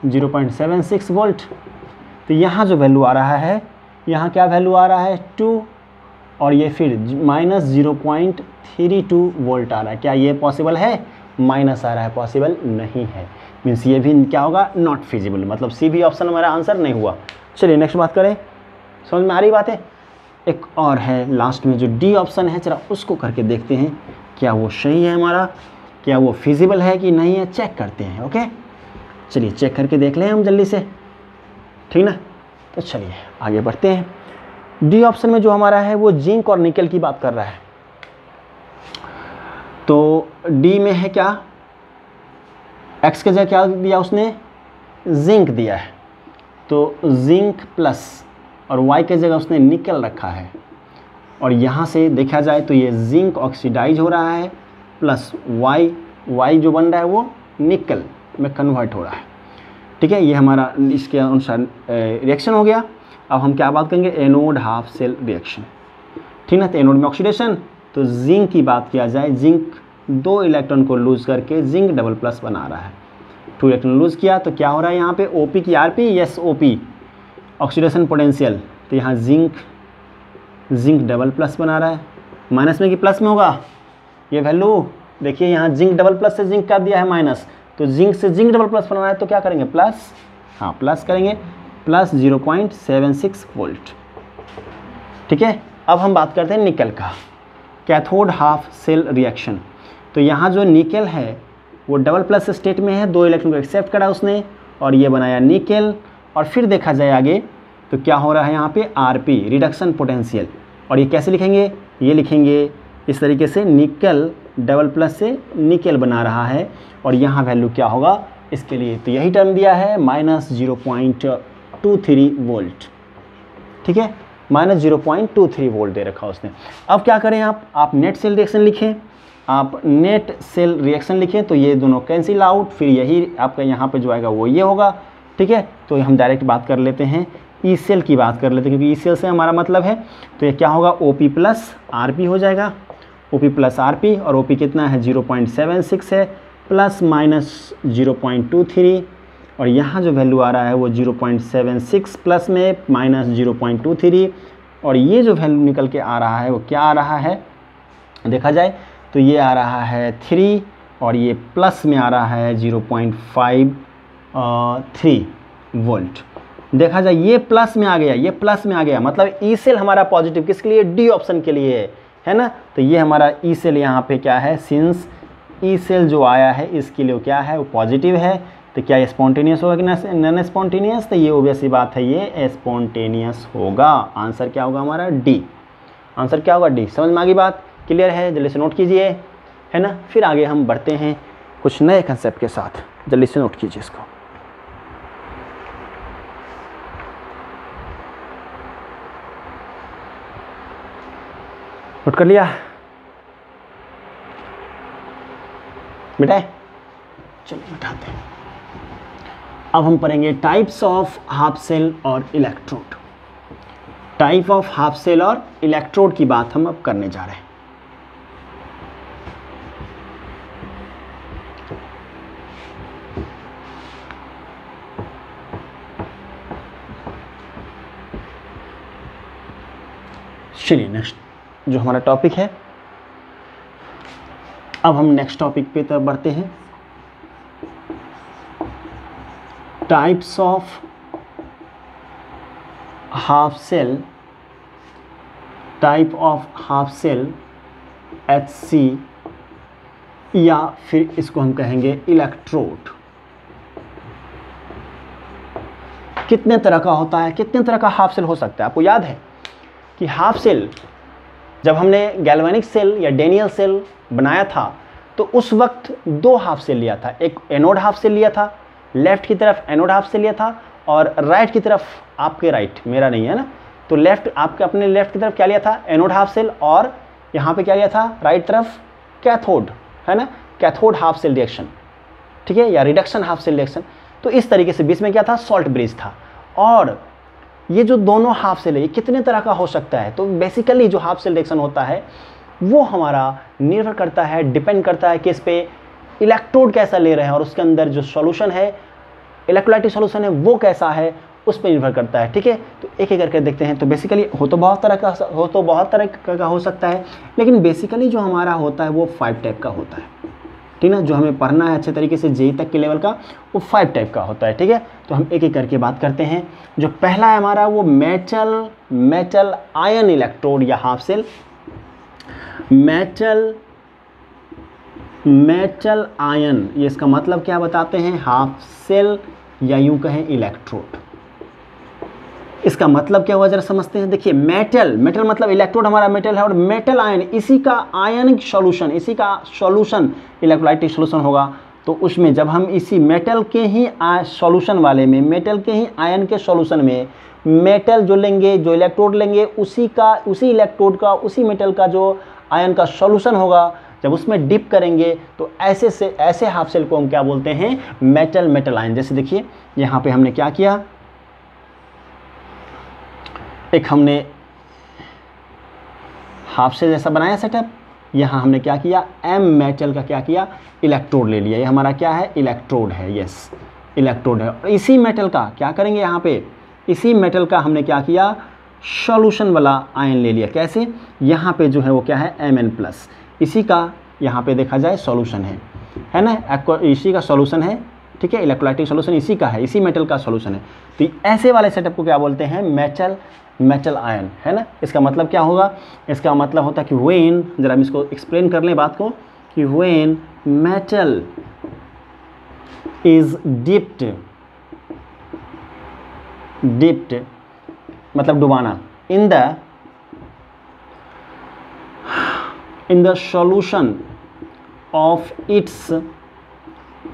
0.76 वोल्ट। तो यहाँ जो वैल्यू आ रहा है, यहाँ क्या वैल्यू आ रहा है 2, और ये फिर -0.32 वोल्ट आ रहा है। क्या ये पॉसिबल है, माइनस आ रहा है, पॉसिबल नहीं है, मीन्स ये भी क्या होगा, नॉट फिजिबल, मतलब सी भी ऑप्शन हमारा आंसर नहीं हुआ। चलिए नेक्स्ट बात करें, समझ में आ रही बात है। एक और है लास्ट में जो डी ऑप्शन है, चलो उसको करके देखते हैं क्या वो सही है हमारा, क्या वो फिजिबल है कि नहीं है, चेक करते हैं। ओके, चलिए चेक करके देख लें हम जल्दी से, ठीक ना। तो चलिए आगे बढ़ते हैं। डी ऑप्शन में जो हमारा है वो जिंक और निकल की बात कर रहा है। तो डी में है क्या, एक्स के जगह क्या दिया उसने, जिंक दिया है, तो जिंक प्लस, और वाई के जगह उसने निकल रखा है। और यहाँ से देखा जाए तो ये जिंक ऑक्सीडाइज हो रहा है प्लस वाई जो बन रहा है वो निकल में कन्वर्ट हो रहा है, ठीक है। ये हमारा इसके अनुसार रिएक्शन हो गया। अब हम क्या बात करेंगे, एनोड हाफ सेल रिएक्शन, ठीक ना। तो एनोड में ऑक्सीडेशन, तो जिंक की बात किया जाए, जिंक 2 इलेक्ट्रॉन को लूज करके जिंक डबल प्लस बना रहा है। 2 इलेक्ट्रॉन लूज किया तो क्या हो रहा है यहाँ पे, OP की RP, yes OP oxidation potential, तो यहाँ जिंक डबल प्लस बना रहा है, माइनस में कि प्लस में होगा, ये वैल्यू देखिए यहाँ जिंक डबल प्लस से जिंक का दिया है माइनस, तो जिंक से जिंक डबल प्लस बनाना है तो क्या करेंगे, प्लस, हाँ प्लस करेंगे, प्लस 0.76 वोल्ट, ठीक है। अब हम बात करते हैं निकल का, कैथोड हाफ सेल रिएक्शन। तो यहाँ जो निकल है वो डबल प्लस स्टेट में है, 2 इलेक्ट्रॉन को एक्सेप्ट करा उसने और ये बनाया निकल। और फिर देखा जाए आगे तो क्या हो रहा है यहाँ पे, RP रिडक्शन पोटेंशियल, और ये कैसे लिखेंगे, ये लिखेंगे इस तरीके से, निकल डबल प्लस से निकल बना रहा है, और यहाँ वैल्यू क्या होगा इसके लिए, तो यही टर्म दिया है -0.23 वोल्ट, ठीक है, -0.23 वोल्ट दे रखा उसने। अब क्या करें आप नेट सेल रिएक्शन लिखें, आप नेट सेल रिएक्शन लिखें तो ये दोनों कैंसिल आउट, फिर यही आपका यहाँ पे जो आएगा वो ये होगा, ठीक है। तो हम डायरेक्ट बात कर लेते हैं, ई सेल की बात कर लेते हैं क्योंकि ई सेल से हमारा मतलब है। तो ये क्या होगा, OP प्लस RP हो जाएगा, OP प्लस RP, और OP कितना है 0.76 है, प्लस माइनस 0.23, और यहाँ जो वैल्यू आ रहा है वो 0.76 प्लस में माइनस 0.23, और ये जो वैल्यू निकल के आ रहा है वो क्या आ रहा है, देखा जाए तो ये आ रहा है 3, और ये प्लस में आ रहा है 0.53 वोल्ट। देखा जाए ये प्लस में आ गया, ये प्लस में आ गया, मतलब ई सेल हमारा पॉजिटिव किसके लिए, डी ऑप्शन के लिए है ना। तो ये हमारा ई सेल यहाँ पे क्या है, सिंस ई सेल जो आया है इसके लिए क्या है, वो पॉजिटिव है। तो क्या ये स्पॉन्टेनियस होगा कि नॉन स्पॉन्टेनियस, तो ये ऑब्वियस सी बात है, ये स्पॉन्टेनियस होगा। आंसर क्या होगा हमारा, डी, आंसर क्या होगा डी। समझ में आ गई बात, क्लियर है, जल्दी से नोट कीजिए, है ना। फिर आगे हम बढ़ते हैं कुछ नए कंसेप्ट के साथ। जल्दी से नोट कीजिए इसको। नोट कर लिया बेटा? चलिए बैठाते हैं। अब हम पढ़ेंगे टाइप्स ऑफ हाफ सेल और electrode. Type of half cell और इलेक्ट्रोड की बात हम अब करने जा रहे हैं। चलिए नेक्स्ट जो हमारा टॉपिक है, अब हम नेक्स्ट टॉपिक पे तरफ बढ़ते हैं। Types of half cell, type of half cell HC, या फिर इसको हम कहेंगे इलेक्ट्रोड। कितने तरह का होता है, कितने तरह का हाफ सेल हो सकता है? आपको याद है कि हाफ सेल जब हमने गैल्वेनिक सेल या डेनियल सेल बनाया था तो उस वक्त दो हाफ सेल लिया था। एक एनोड हाफ सेल लिया था, लेफ्ट की तरफ एनोड हाफ सेल लिया था, और राइट की तरफ, आपके राइट, मेरा नहीं है ना, तो लेफ्ट, आपके अपने लेफ्ट की तरफ क्या लिया था? एनोड हाफ सेल, और यहाँ पे क्या लिया था? राइट तरफ कैथोड, है ना, कैथोड हाफ सेल रिएक्शन, ठीक है, या रिडक्शन हाफ सेल रिएक्शन। तो इस तरीके से बीच में क्या था? सॉल्ट ब्रिज था। और ये जो दोनों हाफ सेल है, ये कितने तरह का हो सकता है? तो बेसिकली जो हाफ सेल रिएक्शन होता है वो हमारा निर्भर करता है, डिपेंड करता है कि इस पे इलेक्ट्रोड कैसा ले रहे हैं, और उसके अंदर जो सॉल्यूशन है, इलेक्ट्रोलाइटिक सॉल्यूशन है, वो कैसा है, उस पर निर्भर करता है। ठीक है, तो एक एक करके देखते हैं। तो बेसिकली हो तो बहुत तरह का हो सकता है, लेकिन बेसिकली जो हमारा होता है वो 5 टाइप का होता है। ठीक है, जो हमें पढ़ना है अच्छे तरीके से जेई तक के लेवल का, वो 5 टाइप का होता है। ठीक है, तो हम एक एक करके बात करते हैं। जो पहला है हमारा वो मेटल आयन इलेक्ट्रोड या हाफ सेल। मेटल आयन, ये इसका मतलब क्या बताते हैं? हाफ सेल या यूं कहें इलेक्ट्रोड। इसका मतलब क्या हुआ जरा समझते हैं। देखिए मेटल मतलब इलेक्ट्रोड हमारा मेटल है, और मेटल आयन इसी का आयनिक सॉल्यूशन, इसी का सॉल्यूशन इलेक्ट्रोलाइटिक सॉल्यूशन होगा। तो उसमें जब हम इसी मेटल के ही सॉल्यूशन वाले में, मेटल के ही आयन के सॉल्यूशन में मेटल जो लेंगे, जो इलेक्ट्रोड लेंगे, उसी इलेक्ट्रोड का, उसी मेटल का जो आयन का सॉल्यूशन होगा, जब उसमें डिप करेंगे तो ऐसे हाफ सेल को हम क्या बोलते हैं? Metal ion. जैसे देखिए यहाँ पे हमने क्या किया, एक हमने हाफ सेल जैसा बनाया सेटअप, यहाँ हमने क्या किया? एम मेटल का क्या किया? इलेक्ट्रोड ले लिया। ये हमारा क्या है? इलेक्ट्रोड है। यस, इलेक्ट्रोड है। और इसी मेटल का क्या करेंगे? यहाँ पे इसी मेटल का हमने क्या किया? सॉल्यूशन वाला आयन ले लिया। कैसे? यहाँ पे जो है वो क्या है? Mn+, इसी का यहाँ पे देखा जाए सॉल्यूशन है ना, इसी का सॉल्यूशन है। ठीक है, इलेक्ट्रोलाइटिक सॉल्यूशन इसी का है, इसी मेटल का सॉल्यूशन है। तो ऐसे वाले सेटअप को क्या बोलते हैं? मेटल आयन, है ना। इसका मतलब क्या होगा? इसका मतलब होता है कि व्हेन, जरा हम इसको एक्सप्लेन कर लें बात को, कि व्हेन मेटल इज डिप्ड मतलब डुबाना, in the solution of its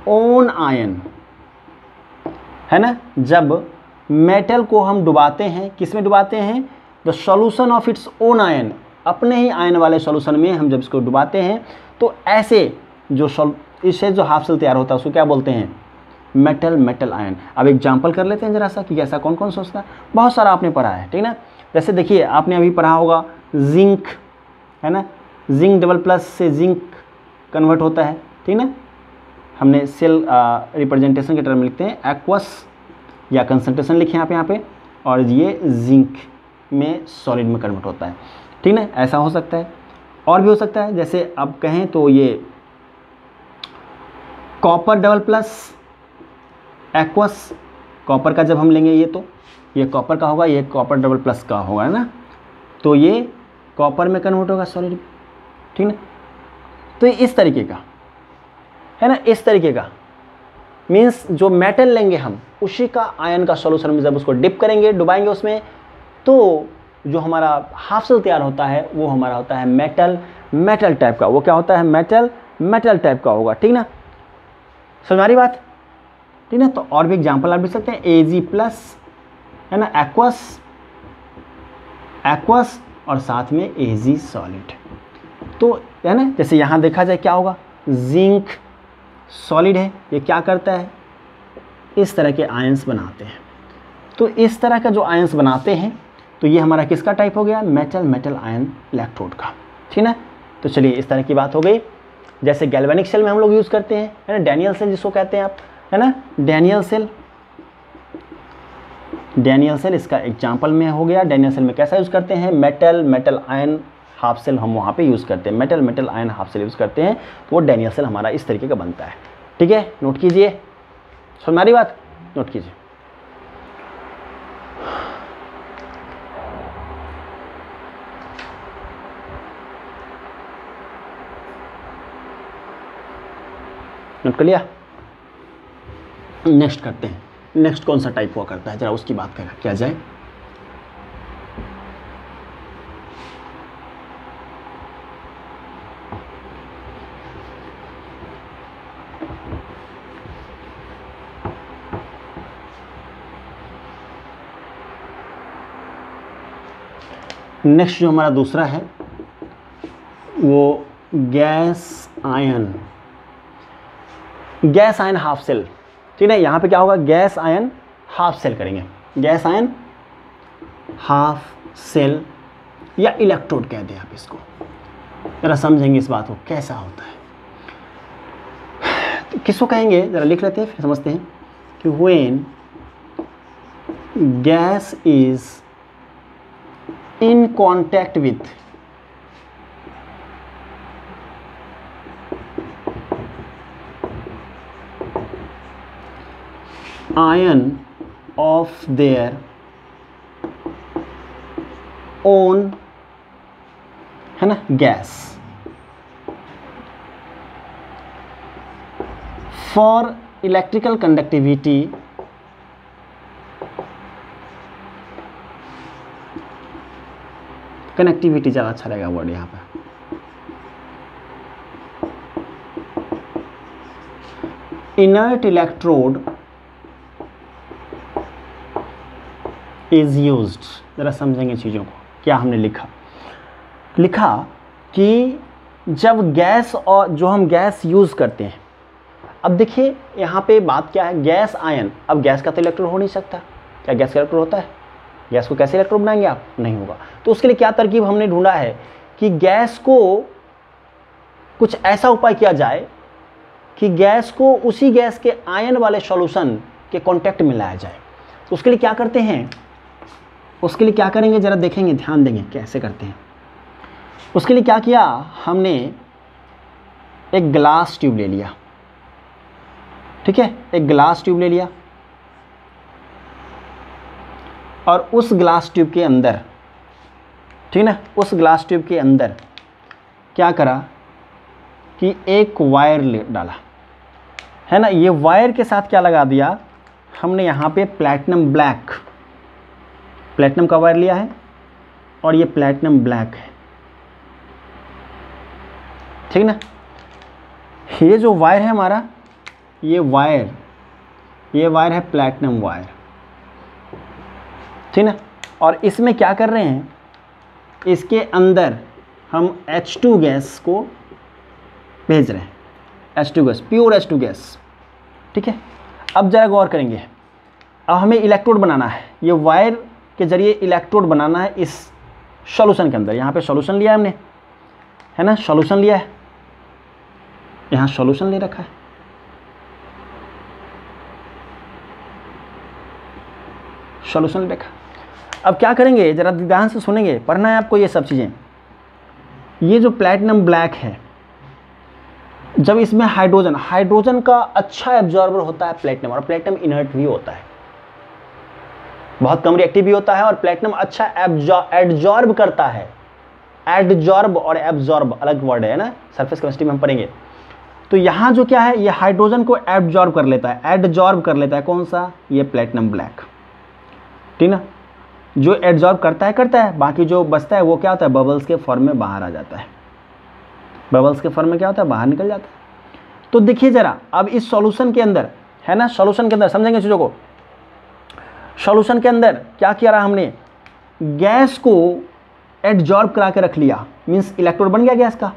own ion, है ना। जब मेटल को हम डुबाते हैं, किस में डुबाते हैं? The solution of its own ion, अपने ही आयन वाले सॉल्यूशन में हम जब इसको डुबाते हैं, तो ऐसे इससे जो हाफ सेल तैयार होता है उसको क्या बोलते हैं? Metal ion. अब एग्जांपल कर लेते हैं जरा सा कि ऐसा कौन कौन सोचता है। बहुत सारा आपने पढ़ा है, ठीक ना। जैसे देखिए आपने अभी पढ़ा होगा जिंक, है ना, जिंक डबल+ से जिंक कन्वर्ट होता है, ठीक ना। हमने सेल रिप्रेजेंटेशन के टर्म में लिखते हैं एक्वस या कंसंट्रेशन लिखे यहाँ पे, और ये जिंक में सॉलिड में कन्वर्ट होता है, ठीक ना। ऐसा हो सकता है, और भी हो सकता है। जैसे अब कहें तो ये कॉपर डबल+ एक्वस, कॉपर का जब हम लेंगे ये, तो ये कॉपर का होगा, ये कॉपर डबल+ का होगा, है ना। तो ये कॉपर में कन्वर्ट होगा सॉलिड, ठीक ना। तो ये इस तरीके का है ना, इस तरीके का मीन्स जो मेटल लेंगे हम, उसी का आयन का सॉल्यूशन में जब उसको डिप करेंगे, डुबाएंगे उसमें, तो जो हमारा हाफ सेल तैयार होता है वो हमारा होता है मेटल टाइप का। वो क्या होता है? मेटल टाइप का होगा, ठीक ना। समझ आ रही बात, ठीक है। तो और भी एग्जाम्पल आप लिख सकते हैं, Ag+, है ना, एक्वस और साथ में Ag सॉलिड। तो है ना, जैसे यहाँ देखा जाए क्या होगा, जिंक सॉलिड है, ये क्या करता है, इस तरह के आयंस बनाते हैं। तो इस तरह का जो आयंस बनाते हैं, तो ये हमारा किसका टाइप हो गया, मेटल आयन इलेक्ट्रोड का, ठीक है। तो चलिए इस तरह की बात हो गई। जैसे गैल्वेनिक सेल में हम लोग यूज़ करते हैं, है ना, डैनियल सेल जिसको कहते हैं आप, है ना, डैनियल सेल इसका एग्जाम्पल में हो गया। डैनियल सेल में कैसा यूज़ करते हैं, मेटल आयन हाफ सेल हम वहाँ पे यूज़ करते हैं, metal ion half cell use करते हैं, तो वो डैनियल सेल हमारा इस तरीके का बनता है, ठीक है। नोट कीजिए, समझ हमारी बात, नोट कीजिए। नोट कर लिया। नेक्स्ट करते हैं, नेक्स्ट कौन सा टाइप हुआ करता है, जरा उसकी बात किया जाए। नेक्स्ट जो हमारा दूसरा है वो गैस आयन हाफ सेल, ठीक है। यहाँ पे क्या होगा, गैस आयन हाफ सेल करेंगे, गैस आयन हाफ सेल या इलेक्ट्रोड कह दें आप इसको। जरा समझेंगे इस बात को कैसा होता है, तो किसको कहेंगे जरा लिख लेते हैं, फिर समझते हैं कि when gas is in contact with ion of their own, है ना, gas, for electrical conductivity connectivity ज़्यादा अच्छा रहेगा वर्ड यहाँ पे, इनर्ट इलेक्ट्रोड इज यूज्ड। ज़रा समझेंगे चीज़ों को, क्या हमने लिखा कि जब गैस और जो हम गैस यूज़ करते हैं, अब देखिए यहाँ पे बात क्या है, गैस आयन, अब गैस का तो इलेक्ट्रोड हो नहीं सकता, क्या गैस का इलेक्ट्रोड होता है, गैस को कैसे इलेक्ट्रोड बनाएंगे आप, नहीं होगा। तो उसके लिए क्या तरकीब हमने ढूंढा है कि गैस को कुछ ऐसा उपाय किया जाए कि गैस को उसी गैस के आयन वाले सॉल्यूशन के कांटेक्ट में लाया जाए। तो उसके लिए क्या करते हैं, उसके लिए क्या करेंगे जरा देखेंगे, ध्यान देंगे कैसे करते हैं। उसके लिए क्या किया हमने, एक ग्लास ट्यूब ले लिया, ठीक है, एक ग्लास ट्यूब ले लिया और उस ग्लास ट्यूब के अंदर, ठीक है ना, उस ग्लास ट्यूब के अंदर क्या करा कि एक वायर डाला, है ना, ये वायर के साथ क्या लगा दिया हमने यहाँ पे प्लैटिनम का वायर लिया है और ये प्लैटिनम ब्लैक है, ठीक ना। ये जो वायर है हमारा, ये वायर है प्लैटिनम वायर, ठीक ना। और इसमें क्या कर रहे हैं, इसके अंदर हम H2 गैस को भेज रहे हैं, H2 gas, pure H2 gas, ठीक है। अब जरा गौर करेंगे, अब हमें इलेक्ट्रोड बनाना है, ये वायर के जरिए इलेक्ट्रोड बनाना है इस सॉल्यूशन के अंदर। यहाँ पे सॉल्यूशन लिया है हमने, है ना, सॉल्यूशन लिया है, यहाँ सॉल्यूशन ले रखा है, सॉल्यूशन ले रखा। अब क्या करेंगे जरा ध्यान से सुनेंगे, पढ़ना है आपको ये सब चीज़ें। ये जो प्लैटिनम ब्लैक है, जब इसमें हाइड्रोजन का अच्छा एब्जॉर्बर होता है प्लैटिनम, और प्लैटिनम इनर्ट भी होता है, बहुत कम रिएक्टिव भी होता है, और प्लैटिनम अच्छा एडजॉर्ब करता है। एडजॉर्ब और एब्जॉर्ब अलग वर्ड है ना, सरफेस केमिस्ट्री में हम पढ़ेंगे। तो यहाँ जो क्या है, ये हाइड्रोजन को एब्जॉर्ब कर लेता है, एडजॉर्ब कर लेता है, कौन सा, ये प्लैटिनम ब्लैक, ठीक ना। जो एब्जॉर्ब करता है, बाकी जो बचता है वो क्या होता है, बबल्स के फॉर्म में बाहर आ जाता है, बबल्स के फॉर्म में क्या होता है, बाहर निकल जाता है। तो देखिए जरा, अब इस सॉल्यूशन के अंदर है ना, सॉल्यूशन के अंदर समझेंगे चीज़ों को। सॉल्यूशन के अंदर क्या किया रहा हमने, गैस को एडजॉर्ब करा के रख लिया, मीन्स इलेक्ट्रोड बन गया गैस का।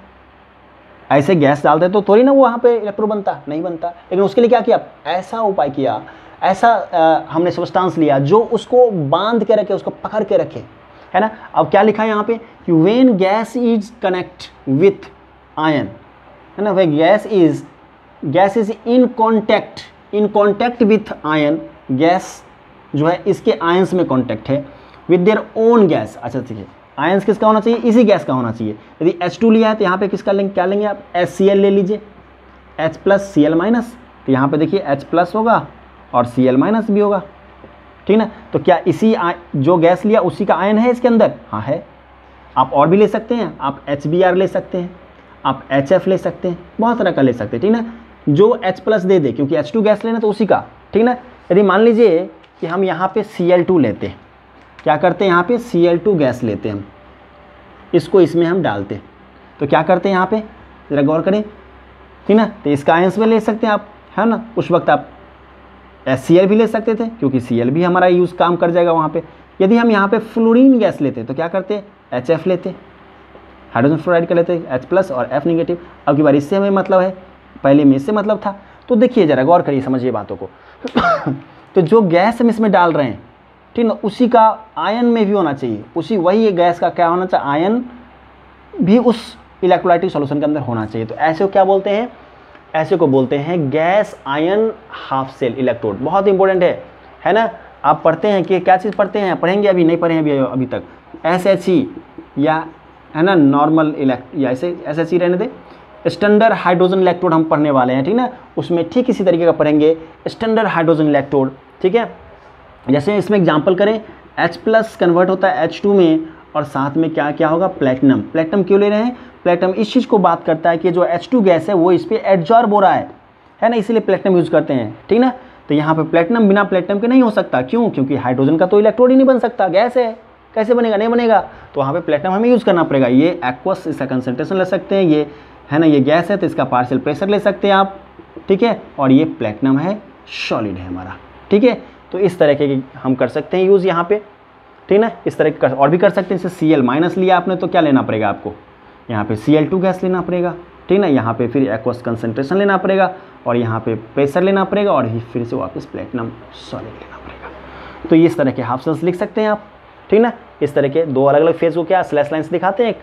ऐसे गैस डालते तो थोड़ी ना वो वहाँ पे इलेक्ट्रोड बनता, नहीं बनता। लेकिन उसके लिए क्या किया, ऐसा उपाय किया, ऐसा हमने सब्सटेंस लिया जो उसको बांध के रखे, उसको पकड़ के रखे, है ना। अब क्या लिखा है यहाँ पे कि when gas is connect with ion, है ना, वे gas is in contact with ion, gas जो है इसके आयंस में कॉन्टैक्ट है विद देयर ओन गैस। अच्छा ठीक है, आयंस किसका होना चाहिए, इसी गैस का होना चाहिए। यदि H2 लिया है तो यहाँ पे किसका लेंगे, क्या लेंगे आप, HCl ले लीजिए, H प्लस Cl माइनस। तो यहाँ पे देखिए H प्लस होगा और Cl माइनस भी होगा, ठीक ना। तो क्या इसी जो गैस लिया उसी का आयन है इसके अंदर, हाँ है। आप और भी ले सकते हैं, आप HBr ले सकते हैं, आप HF ले सकते हैं, बहुत तरह का ले सकते हैं, ठीक ना, जो H प्लस दे दे, क्योंकि H2 गैस लेना तो उसी का, ठीक ना। यदि मान लीजिए कि हम यहाँ पे Cl2 लेते हैं, क्या करते हैं यहाँ पे Cl2 गैस लेते हैं हम, इसको इसमें हम डालते हैं, तो क्या करते हैं यहाँ पे, ज़रा गौर करें, ठीक ना। तो इसका आयंस में ले सकते हैं आप, है ना। उस वक्त आप HCl भी ले सकते थे, क्योंकि Cl भी हमारा यूज़ काम कर जाएगा वहाँ पे। यदि हम यहाँ पे फ्लोरीन गैस लेते तो क्या करते, HF लेते, हाइड्रोजन फ्लोराइड का लेते, H प्लस और F निगेटिव। अब की बार इससे हमें मतलब है, पहले में इससे मतलब था। तो देखिए ज़रा गौर करिए, समझिए बातों को। तो जो गैस हम इसमें डाल रहे हैं, ठीक ना, उसी का आयन में भी होना चाहिए, उसी वही गैस का क्या होना चाहिए, आयन भी उस इलेक्ट्रोलाइटिक सॉल्यूशन के अंदर होना चाहिए। तो ऐसे को क्या बोलते हैं, ऐसे को बोलते हैं gas ion half cell electrode. बहुत इंपॉर्टेंट है ना। आप पढ़ते हैं कि क्या चीज़ पढ़ते हैं, पढ़ेंगे, अभी नहीं पढ़े हैं अभी तक, SHE या है ना नॉर्मल या ऐसे SHE रहने दे, स्टैंडर्ड हाइड्रोजन इलेक्ट्रोड हम पढ़ने वाले हैं, ठीक ना। उसमें ठीक इसी तरीके का पढ़ेंगे, स्टैंडर्ड हाइड्रोजन इलेक्ट्रोड, ठीक है। जैसे इसमें एग्जांपल करें, H प्लस कन्वर्ट होता है H2 में, और साथ में क्या क्या होगा, प्लेटिनम। प्लेटिनम क्यों ले रहे हैं, प्लेटिनम इस चीज़ को बात करता है कि जो H2 गैस है वो इस पर एडजॉर्ब हो रहा है ना, इसीलिए प्लेटिनम यूज़ करते हैं, ठीक ना। तो यहाँ पे प्लेटिनम बिना प्लेटिनम के नहीं हो सकता, क्यों, क्योंकि हाइड्रोजन का तो इलेक्ट्रोड ही नहीं बन सकता, गैस है, कैसे बनेगा, नहीं बनेगा। तो वहाँ पे प्लेटिनम हमें यूज़ करना पड़ेगा। ये एक्वस, इसका कंसनट्रेशन ले सकते हैं, ये है ना, ये गैस है तो इसका पार्शियल प्रेशर ले सकते हैं आप, ठीक है। और ये प्लेटिनम है, सॉलिड है हमारा, ठीक है। तो इस तरह के हम कर सकते हैं यूज़ यहाँ पे, ठीक ना। इस तरह के और भी कर सकते हैं। जैसे Cl माइनस लिया आपने तो क्या लेना पड़ेगा आपको, यहाँ पे Cl2 गैस लेना पड़ेगा, ठीक ना। यहाँ पे फिर एक्वस कंसनट्रेशन लेना पड़ेगा, और यहाँ पे प्रेशर लेना पड़ेगा, और फिर से वापस प्लेटिनम सॉलिड लेना पड़ेगा। तो इस तरह के हाफ सेल्स लिख सकते हैं आप, ठीक ना। इस तरह के दो अलग अलग फेज को क्या स्लैश लाइन से दिखाते हैं,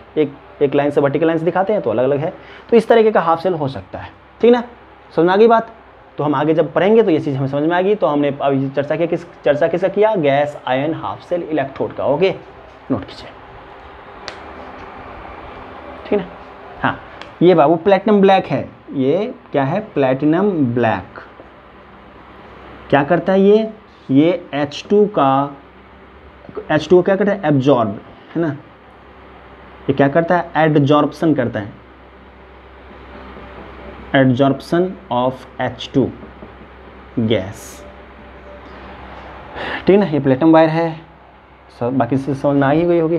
एक लाइन से वर्टिकल लाइन से दिखाते हैं, तो अलग अलग है। तो इस तरीके का हाफ सेल हो सकता है, ठीक ना। समझ में आ गई बात। तो हम आगे जब पढ़ेंगे तो ये चीज़ हमें समझ में आ गई। तो हमने अभी चर्चा किसका किया, gas ion half cell electrode का। ओके, नोट कीजिए, ठीक है। हाँ, ये बाबू प्लेटिनम ब्लैक है, ये क्या है, प्लेटिनम ब्लैक। क्या करता है ये H2 को क्या करता है, एब्जॉर्ब, है ना। ये क्या करता है, एडजॉर्प्शन करता है, एडजॉर्प्शन ऑफ H2 गैस, ठीक ना। ये प्लेटिनम वायर है, सब बाकी से समझ में आ ही गई होगी,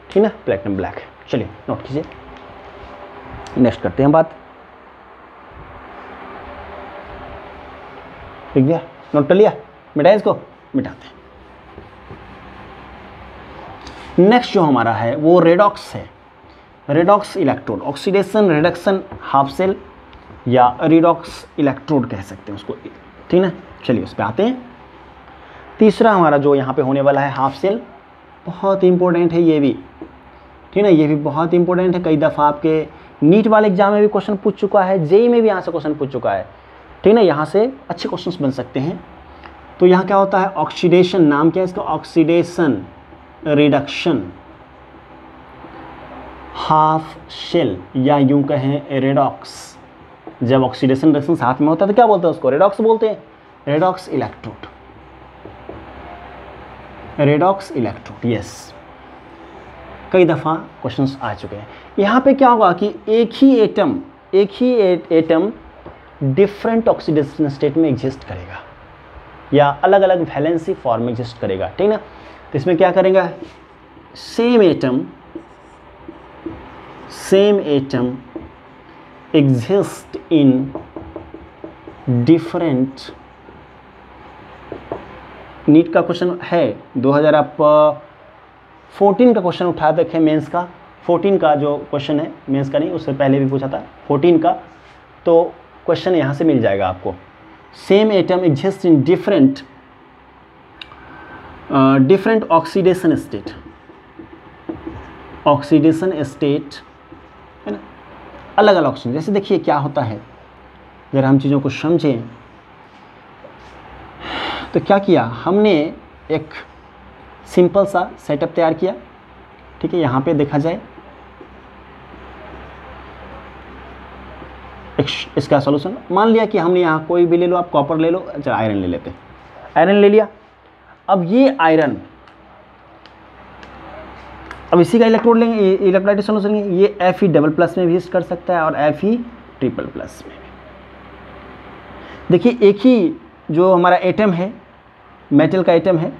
ठीक ना। प्लेटिनम ब्लैक, चलिए नोट कीजिए, नेक्स्ट करते हैं बात। ठीक है, नोट कर लिया, मिटाए इसको, मिटाते हैं। नेक्स्ट जो हमारा है वो रेडॉक्स है, redox electrode, oxidation reduction half cell या रिडॉक्स इलेक्ट्रोड कह सकते हैं उसको, ठीक ना। चलिए उस पर आते हैं। तीसरा हमारा जो यहाँ पे होने वाला है हाफ सेल, बहुत इंपॉर्टेंट है ये भी, ठीक ना। ये भी बहुत इंपॉर्टेंट है, कई दफ़ा आपके नीट वाले एग्जाम में भी क्वेश्चन पूछ चुका है, जेई में भी यहाँ से क्वेश्चन पूछ चुका है, ठीक ना। यहाँ से अच्छे क्वेश्चन बन सकते हैं। तो यहाँ क्या होता है, ऑक्सीडेशन, नाम क्या है इसका, ऑक्सीडेशन रिडक्शन हाफ शेल, या यूं कहें रेडॉक्स। जब ऑक्सीडेशन रिडक्शन साथ में होता है तो क्या बोलते हैं उसको, रेडॉक्स बोलते हैं, redox electrode, redox electrode, yes. कई दफ़ा क्वेश्चंस आ चुके हैं। यहाँ पे क्या होगा कि एक ही एटम डिफरेंट ऑक्सीडेशन स्टेट में एग्जिस्ट करेगा, या अलग अलग वैलेंसी फॉर्म में एग्जिस्ट करेगा, ठीक ना। तो इसमें क्या करेगा, same atom exist in different, NEET का क्वेश्चन है 2014 का क्वेश्चन उठा देखें, मेंस का 14 का जो क्वेश्चन है, मेंस का नहीं, उससे पहले भी पूछा था 14 का, तो क्वेश्चन यहाँ से मिल जाएगा आपको। Same atom exist in different oxidation state, oxidation state है ना, अलग अलग ऑक्सीजन। जैसे देखिए क्या होता है, अगर हम चीज़ों को समझें तो क्या किया हमने, एक सिंपल सा सेटअप तैयार किया, ठीक है। यहाँ पे देखा जाए इसका सॉल्यूशन, मान लिया कि हमने यहाँ कोई भी ले लो, आप कॉपर ले लो, अच्छा आयरन ले लेते हैं, आयरन ले लिया। अब ये आयरन, अब इसी का इलेक्ट्रोड लेंगे, इलेक्ट्रोलाइटिक सॉल्यूशन लेंगे, ये Fe++ में भी यूज कर सकता है और Fe++ में भी। देखिए एक ही जो हमारा एटम है, मेटल का एटम है,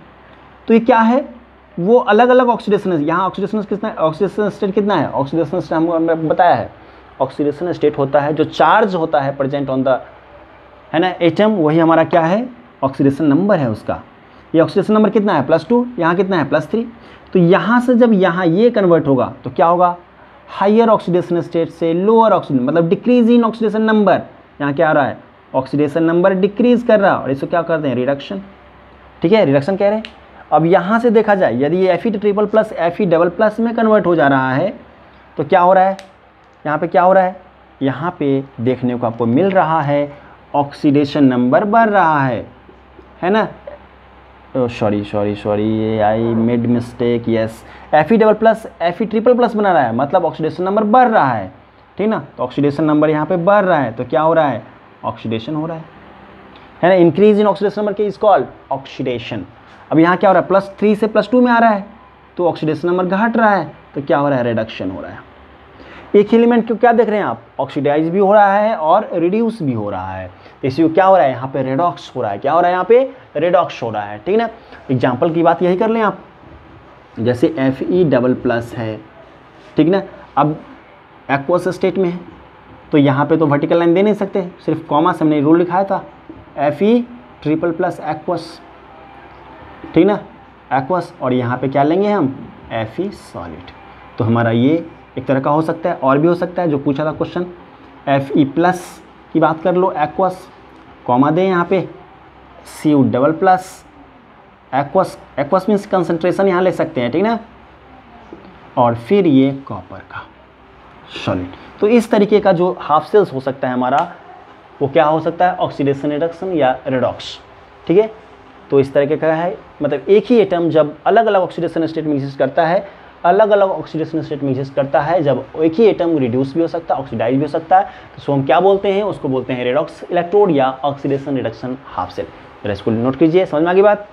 तो ये क्या है, वो अलग अलग ऑक्सीडेशन है। यहाँ ऑक्सीडेशन कितना है, ऑक्सीडेशन स्टेट कितना है, ऑक्सीडेशन स्टेट हमने बताया है, ऑक्सीडेशन स्टेट होता है जो चार्ज होता है प्रेजेंट ऑन द, है ना, एटम, वही हमारा क्या है, ऑक्सीडेशन नंबर है उसका। ये ऑक्सीडेशन नंबर कितना है, +2, यहाँ कितना है, +3। तो यहाँ से जब यहाँ ये कन्वर्ट होगा तो क्या होगा, हाइयर ऑक्सीडेशन स्टेट से लोअर ऑक्सीडेशन, मतलब डिक्रीज इन ऑक्सीडेशन नंबर, यहाँ क्या आ रहा है, ऑक्सीडेशन नंबर डिक्रीज कर रहा है, और इसको क्या करते हैं, रिडक्शन, ठीक है, रिडक्शन कह रहे हैं। अब यहाँ से देखा जाए, यदि ये Fe++ में कन्वर्ट हो जा रहा है तो क्या हो रहा है, यहाँ पे क्या हो रहा है, यहाँ पे देखने को आपको मिल रहा है ऑक्सीडेशन नंबर बढ़ रहा है ना। Sorry I made mistake, yes, Fe++ बना रहा है, मतलब ऑक्सीडेशन नंबर बढ़ रहा है, ठीक ना। तो ऑक्सीडेशन नंबर यहाँ पे बढ़ रहा है, तो क्या हो रहा है, ऑक्सीडेशन हो रहा है ना। इंक्रीज इन ऑक्सीडेशन नंबर के इज कॉल्ड ऑक्सीडेशन। अब यहाँ क्या हो रहा है, +3 से +2 में आ रहा है, तो ऑक्सीडेशन नंबर घट रहा है, तो क्या हो रहा है, रिडक्शन हो रहा है। एक एलिमेंट को क्या देख रहे हैं आप, ऑक्सीडाइज भी हो रहा है और रिड्यूस भी हो रहा है, तो इसी को क्या हो रहा है, यहाँ पे रेडॉक्स हो रहा है, क्या हो रहा है, यहाँ पे रेडॉक्स हो रहा है, ठीक ना। एग्जाम्पल की बात यही कर लें आप, जैसे Fe++ है, ठीक ना। अब एक्वस स्टेट में है, तो यहाँ पे तो वर्टिकल लाइन दे नहीं सकते, सिर्फ कॉमा से हमने रूल लिखाया था, Fe++ एक्वस, ठीक ना, एक्वस, और यहाँ पे क्या लेंगे हम, Fe सॉलिड। तो हमारा ये एक तरह का हो सकता है, और भी हो सकता है जो पूछा था क्वेश्चन, Fe+ की बात कर लो, एक्वस, कॉमा दें यहाँ पे, Cu++, aqueous, aqueous means concentration यहाँ ले सकते हैं, ठीक ना, और फिर ये कॉपर का सॉलिड। तो इस तरीके का जो हाफ सेल्स हो सकता है हमारा, वो क्या हो सकता है, ऑक्सीडेशन रिडक्शन या रेडॉक्स, ठीक है। तो इस तरीके का है, मतलब एक ही एटम जब अलग अलग ऑक्सीडेशन स्टेट में एग्जिस्ट करता है, अलग अलग ऑक्सीडेशन स्टेट में एग्जिस्ट करता है, जब एक ही एटम रिड्यूस भी हो सकता है, ऑक्सीडाइज भी हो सकता है, तो उसको हम क्या बोलते हैं, उसको बोलते हैं रेडॉक्स इलेक्ट्रोड या ऑक्सीडेशन रिडक्शन हाफ सेल। जरा इसको नोट कीजिए, समझ में आ गई बात,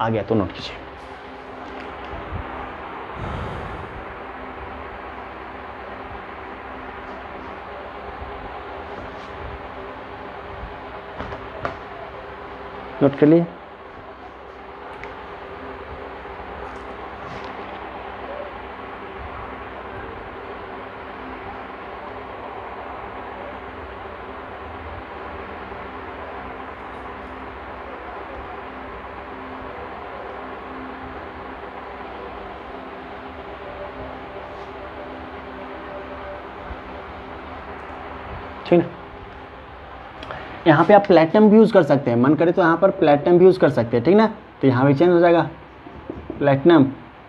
आ गया तो नोट कीजिए। नोट कर लिए, ठीक है। यहाँ पे आप प्लेटिनम भी यूज़ कर सकते हैं, मन करे तो यहाँ पर प्लेटिनम भी यूज़ कर सकते हैं, ठीक ना। तो यहाँ भी चेंज हो जाएगा प्लेटिनम,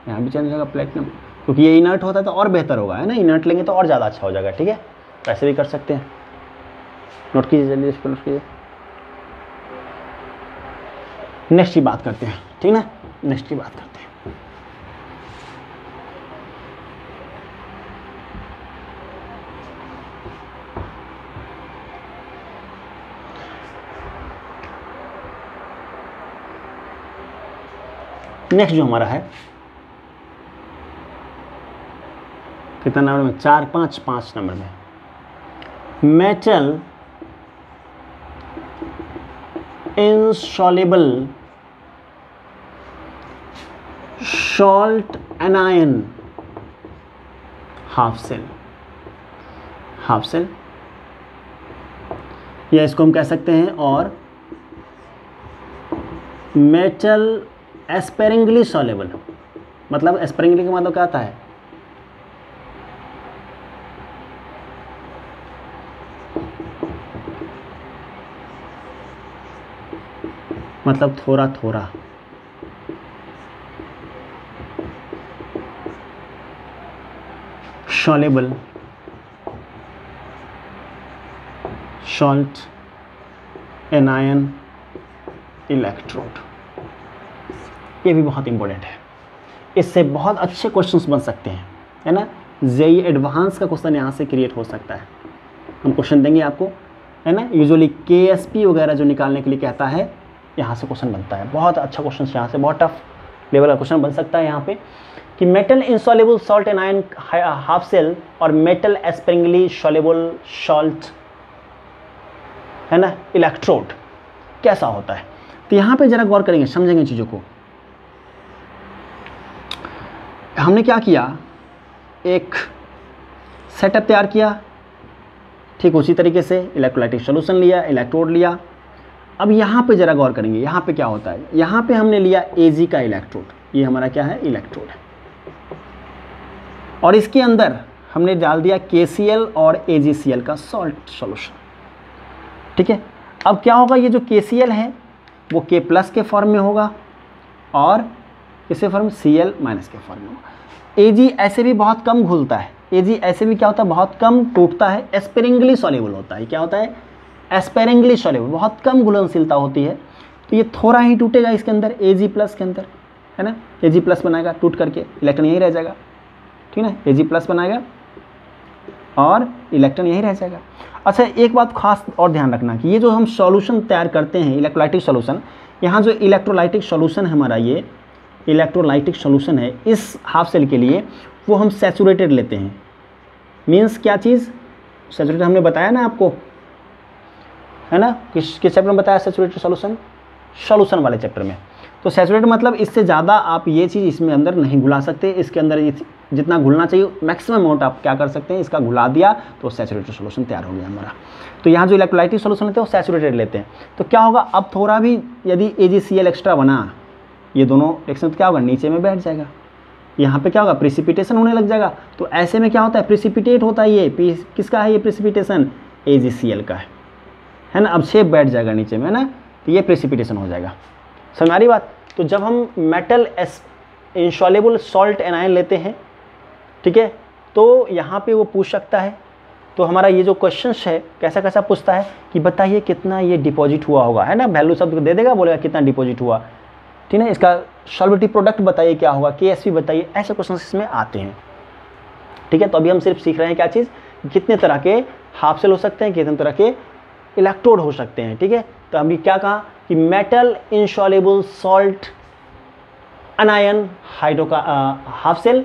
यहाँ भी चेंज हो जाएगा प्लेटिनम, क्योंकि ये इनर्ट होता है तो और बेहतर होगा, है ना, इनर्ट लेंगे तो और ज़्यादा अच्छा हो जाएगा, ठीक है। ऐसे भी कर सकते हैं, नोट कीजिए जल्दी, इसको नोट कीजिए। नेक्स्ट की बात करते हैं, ठीक ना, नेक्स्ट की बात करते हैं। नेक्स्ट जो हमारा है, कितना नंबर में, 4, 5 नंबर में, metal insoluble salt anion half cell या इसको हम कह सकते हैं और मेटल एस्पेरिंगली सॉल्युबल, मतलब एस्पेरिंगली का मतलब क्या आता है, मतलब थोड़ा थोड़ा, सॉल्युबल सॉल्ट एनायन इलेक्ट्रोड। ये भी बहुत इंपॉर्टेंट है, इससे बहुत अच्छे क्वेश्चंस बन सकते हैं, है ना। जेईई एडवांस का क्वेश्चन यहाँ से क्रिएट हो सकता है, हम क्वेश्चन देंगे आपको, है ना। यूजुअली केएसपी वगैरह जो निकालने के लिए कहता है, यहाँ से क्वेश्चन बनता है, बहुत अच्छा क्वेश्चन यहाँ से, बहुत टफ लेवल का क्वेश्चन बन सकता है यहाँ पे कि metal insoluble salt anion half cell और मेटल एस्पेरिंगली सॉल्युबल सॉल्ट, है ना, इलेक्ट्रोड कैसा होता है। तो यहाँ पे जरा गौर करेंगे, समझेंगे चीज़ों को। हमने क्या किया, एक सेटअप तैयार किया, ठीक उसी तरीके से इलेक्ट्रोलाइटिक सॉल्यूशन लिया, इलेक्ट्रोड लिया। अब यहाँ पे जरा गौर करेंगे, यहाँ पे क्या होता है, यहाँ पे हमने लिया Ag का इलेक्ट्रोड, ये हमारा क्या है, इलेक्ट्रोड है, और इसके अंदर हमने डाल दिया KCl और AgCl का सॉल्ट सॉल्यूशन, ठीक है। अब क्या होगा, ये जो KCl है वो K+ के फॉर्म में होगा और किसके फॉर्म में, Cl- के फॉर्म में होगा। Ag ऐसे भी बहुत कम घुलता है, Ag ऐसे भी क्या होता है, बहुत कम टूटता है, एस्पेरिंगली सॉल्युबल होता है। क्या होता है, एस्पेरिंगली सॉल्युबल, बहुत कम घुलनशीलता होती है, तो ये थोड़ा ही टूटेगा इसके अंदर, Ag+ के अंदर, है ना। Ag+ बनाएगा, टूट करके इलेक्ट्रॉन यहीं रह जाएगा, ठीक है ना, Ag+ बनाएगा और इलेक्ट्रॉन यहीं रह जाएगा। अच्छा, एक बात खास और ध्यान रखना कि ये जो हम सॉल्यूशन तैयार करते हैं, इलेक्ट्रोलाइटिक सॉल्यूशन, यहाँ जो इलेक्ट्रोलाइटिक सॉल्यूशन है हमारा, ये इलेक्ट्रोलाइटिक सॉल्यूशन है इस हाफ सेल के लिए, वो हम सैचुरेटेड लेते हैं। मीन्स क्या चीज़, सैचुरेटेड हमने बताया ना आपको, है ना, किस चैप्टर में बताया सैचुरेटेड सॉल्यूशन, सॉल्यूशन वाले चैप्टर में। तो सैचुरेटेड मतलब इससे ज़्यादा आप ये चीज़ इसमें अंदर नहीं घुला सकते, इसके अंदर जितना घुलना चाहिए मैक्सिमम अमाउंट आप क्या कर सकते हैं, इसका घुला दिया तो सैचुरेटेड सॉल्यूशन तैयार हो गया हमारा। तो यहाँ जो इलेक्ट्रोलाइटिक सॉल्यूशन लेते हैं वो सैचुरेटेड लेते हैं। तो क्या होगा, अब थोड़ा भी यदि AgCl एक्स्ट्रा बना, ये दोनों रिएक्शन, तो क्या होगा, नीचे में बैठ जाएगा, यहाँ पे क्या होगा, प्रिसिपिटेशन होने लग जाएगा। तो ऐसे में क्या होता है, प्रिसिपिटेट होता है, ये किसका है, ये प्रिसिपिटेशन AgCl का है ना। अब शेप बैठ जाएगा नीचे में, है ना, तो ये प्रिसिपिटेशन हो जाएगा। समझ आ रही बात। तो जब हम मेटल इनसॉल्युबल सॉल्ट एनायन लेते हैं, ठीक है, तो यहाँ पे वो पूछ सकता है, तो हमारा ये जो क्वेश्चन है कैसा कैसा पूछता है कि बताइए कितना ये डिपॉजिट हुआ होगा, है ना, वैल्यू शब्द दे देगा, बोलेगा कितना डिपॉजिट हुआ, ठीक है, इसका सॉल्वेटिव प्रोडक्ट बताइए क्या होगा, KSP बताइए, ऐसे क्वेश्चन इसमें आते हैं, ठीक है। तो अभी हम सिर्फ सीख रहे हैं क्या चीज़, कितने तरह के हाफ सेल हो सकते हैं, कितने तरह के इलेक्ट्रोड हो सकते हैं, ठीक है। तो अभी क्या कहा कि मेटल इनसॉल्युबल सॉल्ट अनायन हाइड्रो का हाफ सेल,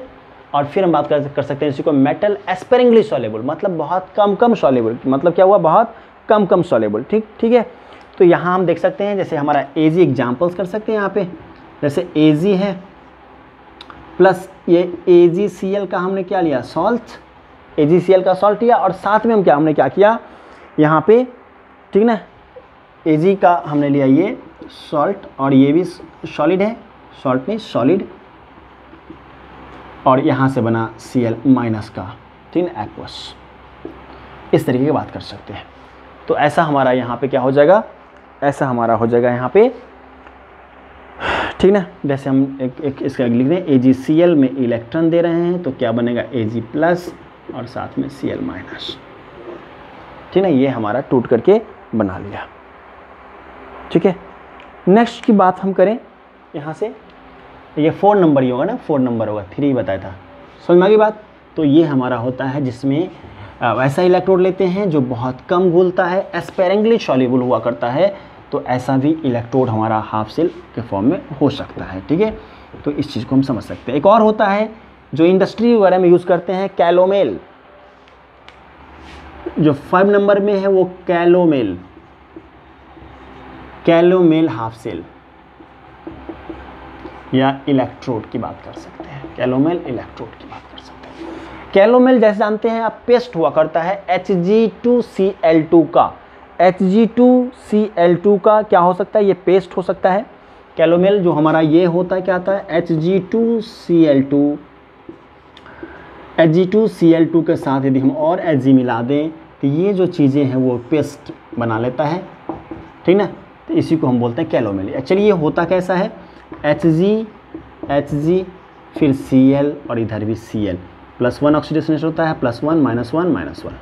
और फिर हम बात कर सकते हैं इसी को मेटल एस्पेरिंगली सॉल्युबल, मतलब बहुत कम सॉल्युबल, मतलब क्या हुआ, बहुत कम सॉल्युबल, ठीक है। तो यहाँ हम देख सकते हैं, जैसे हमारा Ag एग्जाम्पल्स कर सकते हैं यहाँ पे, जैसे Ag है प्लस ये AgCl का हमने क्या लिया, सॉल्ट, AgCl का सॉल्ट लिया, और साथ में हमने क्या किया यहाँ पे, ठीक ना, Ag का हमने लिया ये सॉल्ट, और ये भी सॉलिड है, सॉल्ट में सॉलिड, और यहाँ से बना Cl- का, ठीक है, एक्वस। इस तरीके की बात कर सकते हैं। तो ऐसा हमारा यहाँ पे क्या हो जाएगा, ऐसा हमारा हो जाएगा यहाँ पे, ठीक ना। जैसे हम एक इसका लिख रहे हैं, AgCl में इलेक्ट्रॉन दे रहे हैं, तो क्या बनेगा, Ag+ और साथ में Cl-, ठीक है। ये हमारा टूट करके बना लिया, ठीक है। नेक्स्ट की बात हम करें यहाँ से, ये 4 नंबर ही होगा ना, 4 नंबर होगा, 3 बताया था, समझ में आ गई बात। तो ये हमारा होता है जिसमें वैसा इलेक्ट्रोड लेते हैं जो बहुत कम घुलता है, एस्पेरिंगली सॉल्युबल हुआ करता है, तो ऐसा भी इलेक्ट्रोड हमारा हाफ सेल के फॉर्म में हो सकता है, ठीक है। तो इस चीज़ को हम समझ सकते हैं। एक और होता है जो इंडस्ट्री वगैरह में यूज़ करते हैं, कैलोमेल, जो 5 नंबर में है वो कैलोमेल हाफ सेल या इलेक्ट्रोड की बात कर सकते हैं, कैलोमेल इलेक्ट्रोड की बात कर सकते हैं। कैलोमेल जैसे जानते हैं आप, पेस्ट हुआ करता है Hg2Cl2 का, Hg2Cl2 का क्या हो सकता है, ये पेस्ट हो सकता है। कैलोमेल जो हमारा ये होता है क्या आता है, Hg2Cl2 के साथ यदि हम और Hg मिला दें तो ये जो चीज़ें हैं वो पेस्ट बना लेता है, ठीक ना। तो इसी को हम बोलते हैं कैलोमेल। एक्चुअली ये होता कैसा है, Hg फिर Cl और इधर भी Cl, +1 ऑक्सीडेशन होता है, +1 -1 -1,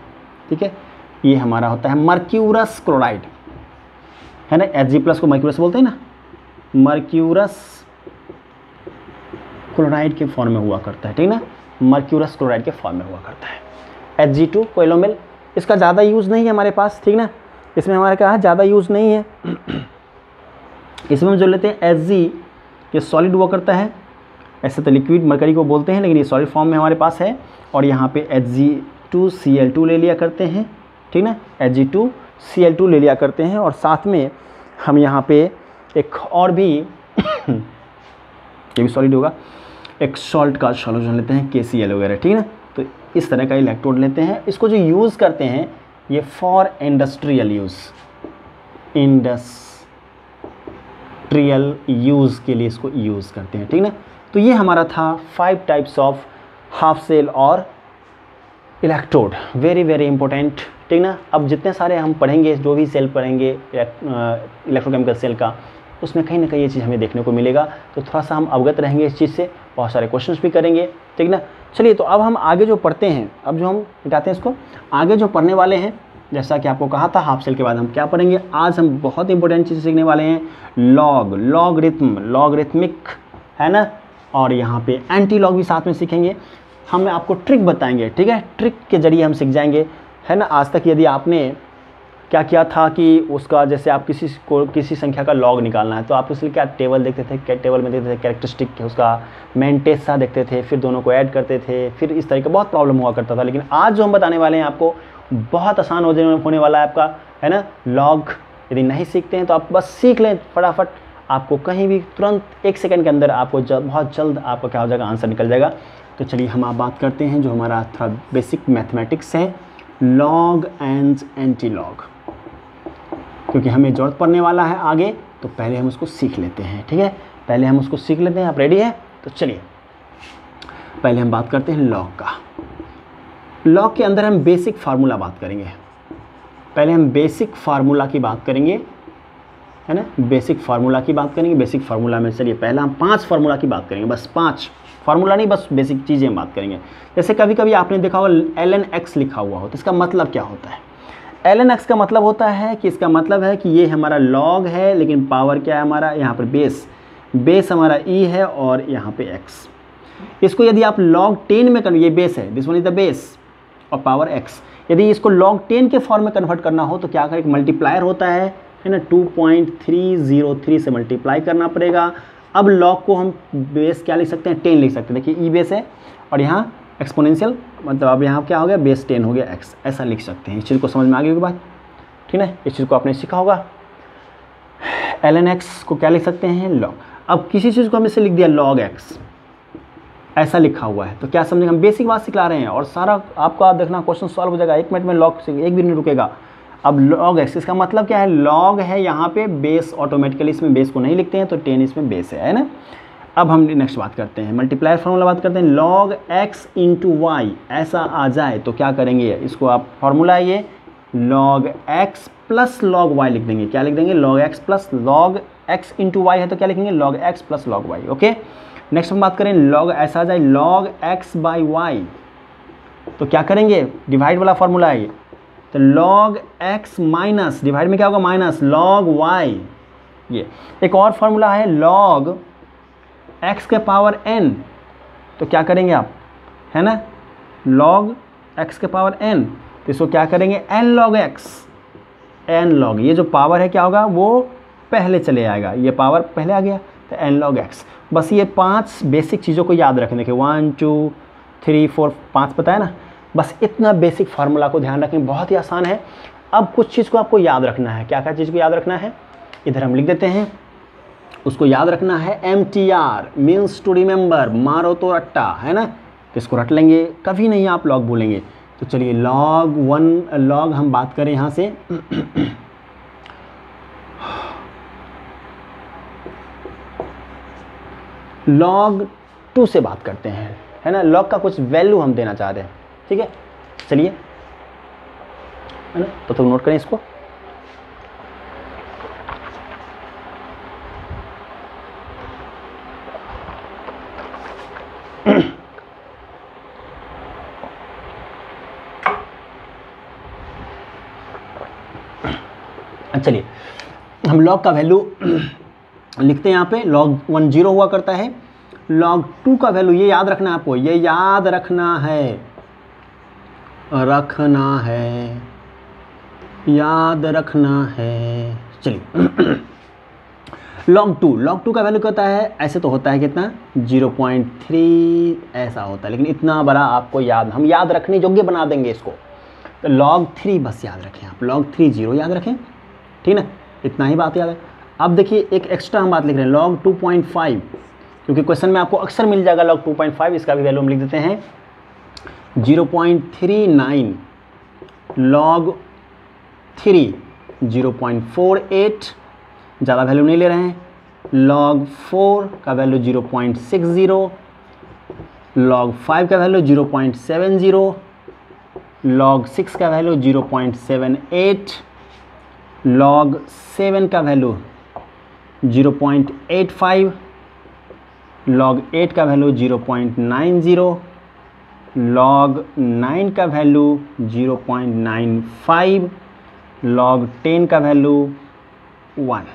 ठीक है। ये हमारा होता है मर्क्यूरस क्लोराइड, है ना। Hg+ को मर्क्यूरस बोलते हैं ना, मर्क्यूरस क्लोराइड के फॉर्म में हुआ करता है, ठीक ना, मर्क्यूरस क्लोराइड के फॉर्म में हुआ करता है। Hg2 कैलोमेल, इसका ज़्यादा यूज़ नहीं है हमारे पास, ठीक ना, इसमें हमारे कहा ज़्यादा यूज़ नहीं है। इसमें हम जो लेते हैं Hg, ये सॉलिड हुआ करता है, ऐसे तो लिक्विड मरकरी को बोलते हैं, लेकिन ये सॉलिड फॉर्म में हमारे पास है। और यहाँ पे Hg2Cl2 ले लिया करते हैं, ठीक ना, Hg2Cl2 ले लिया करते हैं। और साथ में हम यहाँ पे एक और भी ये भी सॉलिड होगा, एक सॉल्ट का सॉल्यूशन लेते हैं, KCl वगैरह, ठीक है। तो इस तरह का इलेक्ट्रोड लेते हैं। इसको जो यूज़ करते हैं ये फॉर इंडस्ट्रियल यूज़ के लिए इसको यूज़ करते हैं, ठीक ना। तो ये हमारा था 5 टाइप्स ऑफ हाफ सेल और इलेक्ट्रोड, वेरी वेरी इंपॉर्टेंट, ठीक ना। अब जितने सारे हम पढ़ेंगे, जो भी सेल पढ़ेंगे इलेक्ट्रोकेमिकल सेल का, उसमें कहीं ना कहीं ये चीज़ हमें देखने को मिलेगा। तो थोड़ा सा हम अवगत रहेंगे इस चीज़ से, बहुत सारे क्वेश्चंस भी करेंगे, ठीक ना। चलिए, तो अब हम आगे जो पढ़ते हैं, अब जो हम मिटाते हैं इसको, आगे जो पढ़ने वाले हैं, जैसा कि आपको कहा था हाफ सेल के बाद हम क्या पढ़ेंगे, आज हम बहुत इंपॉर्टेंट चीज़ सीखने वाले हैं, लॉगरिथमिक, है ना। और यहाँ पे एंटी लॉग भी साथ में सीखेंगे। हम आपको ट्रिक बताएंगे, ठीक है, ट्रिक के जरिए हम सीख जाएंगे, है ना। आज तक यदि आपने क्या किया था कि उसका, जैसे आप किसी संख्या का लॉग निकालना है तो आप उसके लिए क्या टेबल देखते थे, क्या टेबल में देखते थे, कैरेक्टरिस्टिक उसका मेंटेसा देखते थे, फिर दोनों को ऐड करते थे, फिर इस तरह का बहुत प्रॉब्लम हुआ करता था। लेकिन आज जो हम बताने वाले हैं आपको बहुत आसान होने वाला है आपका, है ना। लॉग यदि नहीं सीखते हैं तो आप बस सीख लें फटाफट, आपको कहीं भी तुरंत 1 सेकंड के अंदर आपको बहुत जल्द आपका क्या हो जाएगा, आंसर निकल जाएगा। तो चलिए हम आप बात करते हैं जो हमारा थोड़ा बेसिक मैथमेटिक्स है, लॉग एंड एंटी लॉग, क्योंकि हमें ज़रूरत पड़ने वाला है आगे, तो पहले हम उसको सीख लेते हैं, ठीक है, पहले हम उसको सीख लेते हैं। आप रेडी हैं? तो चलिए पहले हम बात करते हैं लॉग का। लॉग के अंदर हम बेसिक फार्मूला बात करेंगे, पहले हम बेसिक फार्मूला की बात करेंगे, है ना, बेसिक फार्मूला की बात करेंगे। बेसिक फार्मूला में चलिए पहला हम 5 फार्मूला की बात करेंगे, बस 5 फार्मूला नहीं, बस बेसिक चीज़ें हम बात करेंगे। जैसे कभी कभी आपने देखा होगा ln(x) लिखा हुआ हो, तो इसका मतलब क्या होता है? ln(x) का मतलब होता है कि इसका मतलब है कि ये हमारा लॉग है, लेकिन पावर क्या है हमारा, यहाँ पर बेस हमारा e है और यहाँ पे x। इसको यदि आप log 10 में ये बेस है, this one is the base और पावर x, यदि इसको log 10 के फॉर्म में कन्वर्ट करना हो तो क्या करें, एक मल्टीप्लायर होता है ना, 2.303 से मल्टीप्लाई करना पड़ेगा। अब log को हम बेस क्या लिख सकते हैं, 10 लिख सकते हैं। देखिए e बेस है और यहाँ एक्सपोनेंशियल, मतलब अब यहाँ क्या हो गया, बेस 10 हो गया x, ऐसा लिख सकते हैं। इस चीज़ को समझ में आ गई होगी बात, ठीक है, इस चीज़ को आपने सीखा होगा। ln(x) को क्या लिख सकते हैं, log। अब किसी चीज़ को हम इसे लिख दिया log x, ऐसा लिखा हुआ है, तो क्या समझेंगे, हम बेसिक बात सिखला रहे हैं और सारा आपका देखना क्वेश्चन सॉल्व हो जाएगा 1 मिनट में, लॉग से 1 भी नहीं रुकेगा। अब log x, इसका मतलब क्या है, log है यहाँ पे बेस, ऑटोमेटिकली इसमें बेस को नहीं लिखते हैं, तो 10 इसमें बेस है ना। अब हम नेक्स्ट बात करते हैं, मल्टीप्लायर फार्मूला बात करते हैं। log x इंटू वाई ऐसा आ जाए तो क्या करेंगे, इसको आप फार्मूला है ये log x plus log y लिख देंगे। क्या लिख देंगे, log x plus log x into y है तो क्या लिखेंगे, log x plus log y। Okay, next हम बात करें log ऐसा आ जाए log x बाई वाई, तो क्या करेंगे, डिवाइड वाला फार्मूला है ये, तो log x माइनस डिवाइड में क्या होगा, माइनस log y। ये एक और फार्मूला है log x के पावर n, तो क्या करेंगे आप, है ना, log x के पावर n, तो इसको क्या करेंगे, n log x, n log, ये जो पावर है क्या होगा, वो पहले चले आएगा, ये पावर पहले आ गया तो n log x। बस ये 5 बेसिक चीज़ों को याद रखने के, 1 2 3 4 5 पता है ना, बस इतना बेसिक फार्मूला को ध्यान रखें, बहुत ही आसान है। अब कुछ चीज़ को आपको याद रखना है, क्या क्या चीज़ को याद रखना है, इधर हम लिख देते हैं, उसको याद रखना है MTR मीन्स टू रिमेंबर, मारो तो रट्टा, है ना, तो इसको रट लेंगे, कभी नहीं आप लॉग भूलेंगे। तो चलिए log हम बात करें यहाँ से log 2 से बात करते हैं, है ना। log का कुछ वैल्यू हम देना चाह रहे हैं, ठीक है। चलिए, है ना, तो नोट करें इसको। चलिए, हम log का वैल्यू लिखते हैं यहाँ पे। log 1 0 हुआ करता है। log 2 का वैल्यू, ये याद रखना है आपको, ये याद रखना है, याद रखना है। चलिए log 2 का वैल्यू कहता है, ऐसे तो होता है कितना 0.3 ऐसा होता है, लेकिन इतना बड़ा आपको हम याद रखने योग्य बना देंगे इसको। तो log 3 बस याद रखें आप, log 3 0 याद रखें, ठीक ना, इतना ही बात याद है। अब देखिए एक एक्स्ट्रा हम बात लिख रहे हैं, log 2.5, क्योंकि क्वेश्चन में आपको अक्सर मिल जाएगा log 2.5, इसका भी वैल्यू हम लिख देते हैं 0.39, log 3 0.48, ज़्यादा वैल्यू नहीं ले रहे हैं। log 4 का वैल्यू 0.60, log 5 का वैल्यू 0.70, log 6 का वैल्यू 0.78, log 7 का वैल्यू 0.85, log 8 का वैल्यू 0.90, log 9 का वैल्यू 0.95, log 10 का वैल्यू 1,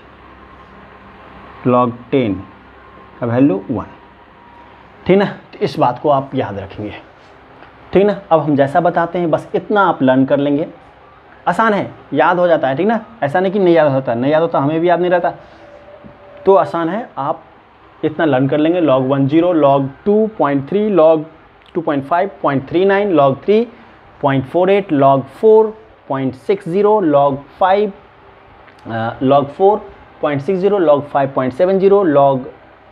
log 10 का वैल्यू 1, ठीक ना। तो इस बात को आप याद रखेंगे, ठीक ना। अब हम जैसा बताते हैं बस इतना आप लर्न कर लेंगे, आसान है, याद हो जाता है, ठीक ना। ऐसा नहीं कि नहीं याद होता, नहीं याद होता, हमें भी याद नहीं रहता, तो आसान है, आप इतना लर्न कर लेंगे। log 1 0, log 2.3, log 2.5 0.39, log 3.48, log 4.60, log 5 log 4.60, log 5.70, log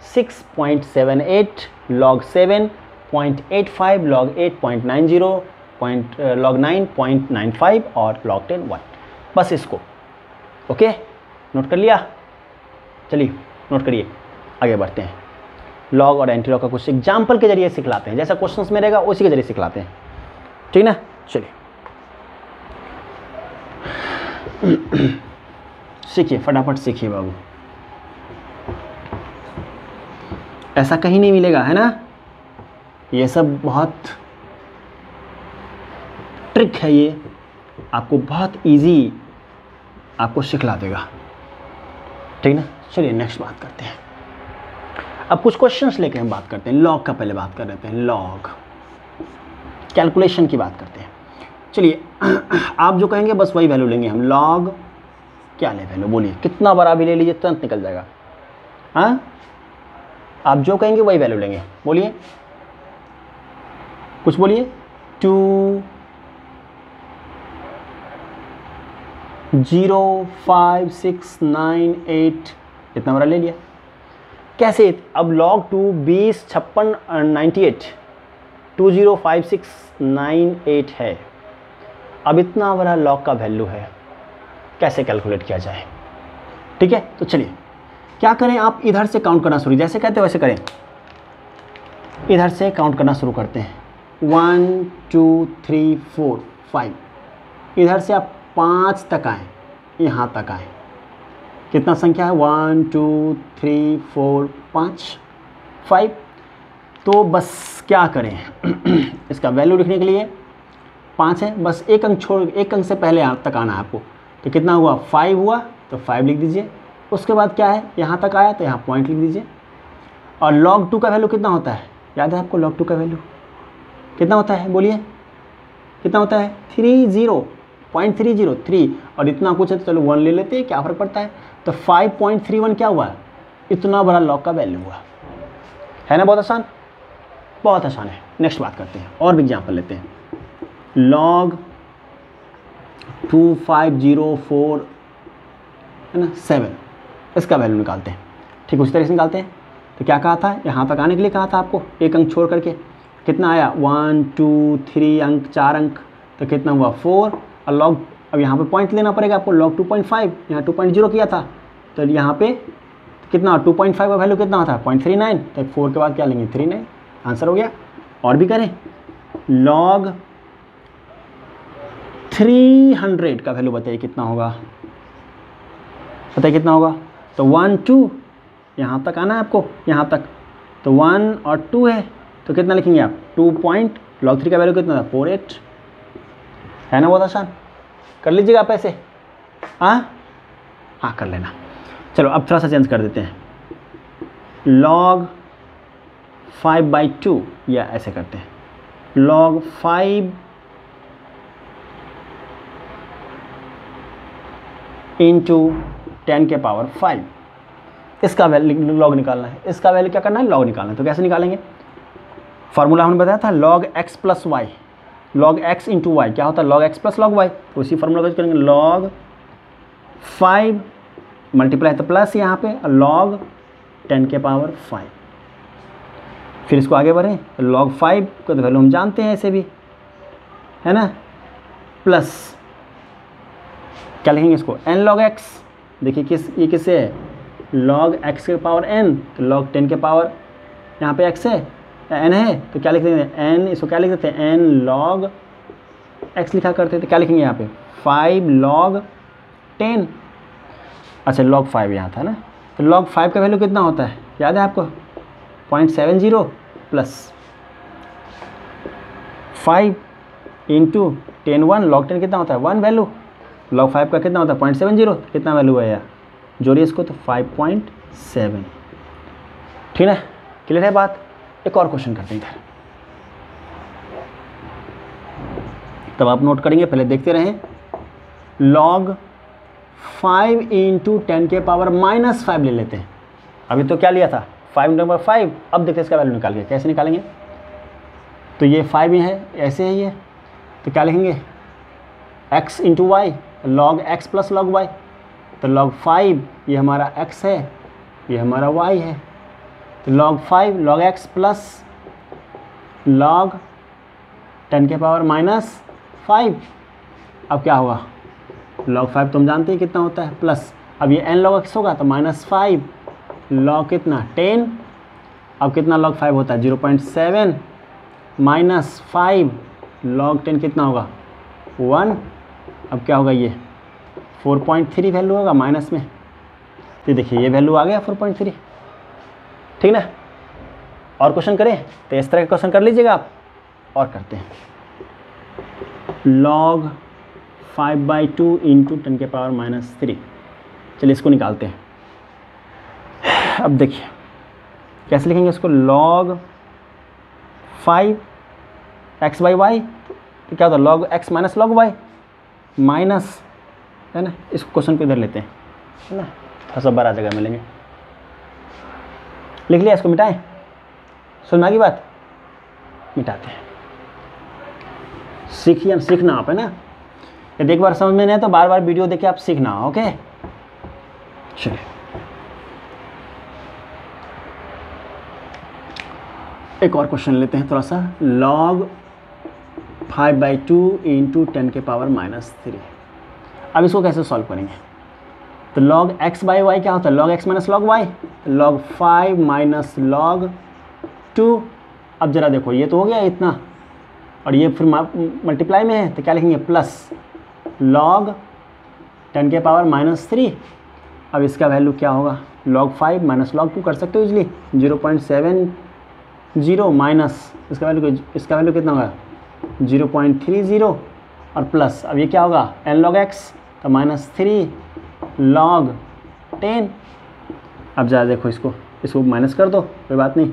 6.78, log 7.85, log 8.90, log 9.95 और log 10 1। बस इसको ओके नोट कर लिया। चलिए नोट करिए, आगे बढ़ते हैं। लॉग और एंटी लॉग का कुछ एग्जाम्पल के जरिए सिखलाते हैं, जैसा क्वेश्चंस में रहेगा उसी के जरिए सिखलाते हैं, ठीक ना। चलिए सीखिए, फटाफट सीखिए बाबू, ऐसा कहीं नहीं मिलेगा, है ना। ये सब बहुत ट्रिक है, ये आपको बहुत इजी आपको सिखला देगा, ठीक ना। चलिए नेक्स्ट बात करते हैं। अब कुछ क्वेश्चंस लेके हम बात करते हैं। लॉग का पहले बात कर लेते हैं, लॉग कैलकुलेशन की बात करते हैं। चलिए आप जो कहेंगे बस वही वैल्यू लेंगे हम। लॉग क्या ले वैल्यू, बोलिए, कितना बड़ा भी ले लीजिए तुरंत निकल जाएगा। हाँ, आप जो कहेंगे वही वैल्यू लेंगे, बोलिए, कुछ बोलिए। 2.05698 इतना बड़ा ले लिया, कैसे। अब log 2 20 56 98 2.05698 है। अब इतना बड़ा log का वैल्यू है, कैसे कैलकुलेट किया जाए, ठीक है। तो चलिए क्या करें, आप इधर से काउंट करना शुरू, जैसे कहते हैं वैसे करें। इधर से काउंट करना शुरू करते हैं, 1 2 3 4 5। इधर से आप 5 तक आए, यहाँ तक आए। कितना संख्या है, 1 2 3 4 5 5। तो बस क्या करें इसका वैल्यू लिखने के लिए 5 है, बस एक अंक छोड़, एक अंक से पहले यहाँ तक आना है आपको। तो कितना हुआ, 5 हुआ, तो 5 लिख दीजिए। उसके बाद क्या है, यहाँ तक आया तो यहाँ पॉइंट लिख दीजिए। और log 2 का वैल्यू कितना होता है, याद है आपको log 2 का वैल्यू कितना होता है, बोलिए कितना होता है, 30.303। और इतना कुछ है तो चलो 1 ले लेते हैं, क्या फ़र्क पड़ता है। तो 5.31 क्या हुआ, इतना बड़ा log का वैल्यू हुआ, है ना। बहुत आसान, बहुत आसान है। नेक्स्ट बात करते हैं, और भी एग्जाम्पल लेते हैं। log 2504 है ना 7, इसका वैल्यू निकालते हैं, ठीक उसी तरह से निकालते हैं। तो क्या कहा था, यहाँ तक आने के लिए कहा था आपको, एक अंक छोड़ करके। कितना आया, 1 2 3 अंक, 4 अंक, तो कितना हुआ 4। और log, अब यहाँ पे पॉइंट लेना पड़ेगा आपको, log 2.5, यहाँ 2.0 किया था, तो यहाँ पे कितना 2.5 का वैल्यू कितना होता है 0.39, तो 4 के बाद क्या लेंगे 39, आंसर हो गया। और भी करें, log 300 का वैल्यू बताइए कितना होगा, बताइए कितना होगा। तो 1 2 यहाँ तक आना है आपको, यहाँ तक, तो 1 और 2 है, तो कितना लिखेंगे आप 2 पॉइंट, log 3 का वैल्यू कितना था 48, है ना, बहुत आसान। कर लीजिएगा आप ऐसे, हाँ कर लेना। चलो अब थोड़ा सा चेंज कर देते हैं, log 5/2 या ऐसे करते हैं, log 5 इंटू 10 के पावर 5, इसका वैल्यू लॉग निकालना है, इसका वैल्यू क्या करना है लॉग निकालना है। तो कैसे निकालेंगे, फार्मूला हमने बताया था log x plus y, log x into y क्या होता है log x plus log y, तो उसी फार्मूला का यूज करेंगे, log 5 मल्टीप्लाई तो प्लस यहाँ पे log 10 के पावर 5, फिर इसको आगे बढ़ें तो log 5 को तो वैल्यू हम जानते हैं ऐसे भी, है ना, प्लस क्या लिखेंगे इसको n log x, देखिए ये किससे है log x के पावर n, तो log 10 के पावर यहाँ पे x है n है, तो क्या लिख देते हैं n, इसको क्या लिख देते हैं n log x लिखा करते थे, क्या लिखेंगे यहाँ पे 5 log 10, अच्छा log 5 यहाँ था ना, तो log 5 का वैल्यू कितना होता है याद है आपको 0.70 प्लस 5 इंटू 10 1, log 10 कितना होता है 1 वैल्यू, log 5 का कितना होता है 0.70, कितना वैल्यू है यार, जोड़िए इसको तो 5.7, ठीक है, क्लियर है बात। एक और क्वेश्चन करते हैं इधर, तब आप नोट करेंगे, पहले देखते रहें, log 5 इंटू 10 के पावर -5 ले लेते हैं, अभी तो क्या लिया था 5 इंटू 5, अब देखते हैं इसका वैल्यू निकाल के कैसे निकालेंगे, तो ये 5 ही है ऐसे है ये, तो क्या लिखेंगे x into y log x plus log y, तो log 5 ये हमारा x है, ये हमारा y है, तो log 5 log x plus log 10 के पावर -5, अब क्या होगा log 5 तुम जानते हैं कितना होता है प्लस, अब ये n log x होगा तो -5 log कितना 10, अब कितना log 5 होता है 0.7 -5 log 10 कितना होगा 1, अब क्या होगा ये 4.3 वैल्यू होगा माइनस में, ये देखिए ये वैल्यू आ गया 4.3, ठीक ना। और क्वेश्चन करें तो इस तरह के क्वेश्चन कर लीजिएगा आप, और करते हैं log 5/2 इंटू 10 के पावर -3, चलिए इसको निकालते हैं। अब देखिए कैसे लिखेंगे इसको, log 5 x/y, तो क्या होता है log x minus log y minus, है ना, इस क्वेश्चन को इधर लेते हैं, है ना, थोड़ा सा बड़ा जगह मिलेंगे, लिख लिया, इसको मिटाएं, सुनना की बात, मिटाते हैं, सीखिए, सीखना आप, है ना, यदि एक बार समझ में नहीं है तो बार बार वीडियो देखे आप सीखना, ओके। चलिए एक और क्वेश्चन लेते हैं थोड़ा सा, log 5/2 इंटू 10 के पावर -3, अब इसको कैसे सॉल्व करेंगे, तो log x/y क्या होता है log x minus log y, log 5 minus log 2, अब जरा देखो ये तो हो गया इतना, और ये फिर मल्टीप्लाई में है तो क्या लिखेंगे प्लस log 10 के पावर -3, अब इसका वैल्यू क्या होगा log 5 माइनस log 2 कर सकते हो इजली, 0.70 माइनस इसका वैल्यू कितना होगा 0.30 और प्लस, अब ये क्या होगा n log x, तो -3 log 10, अब ज़रा देखो इसको माइनस कर दो, कोई बात नहीं,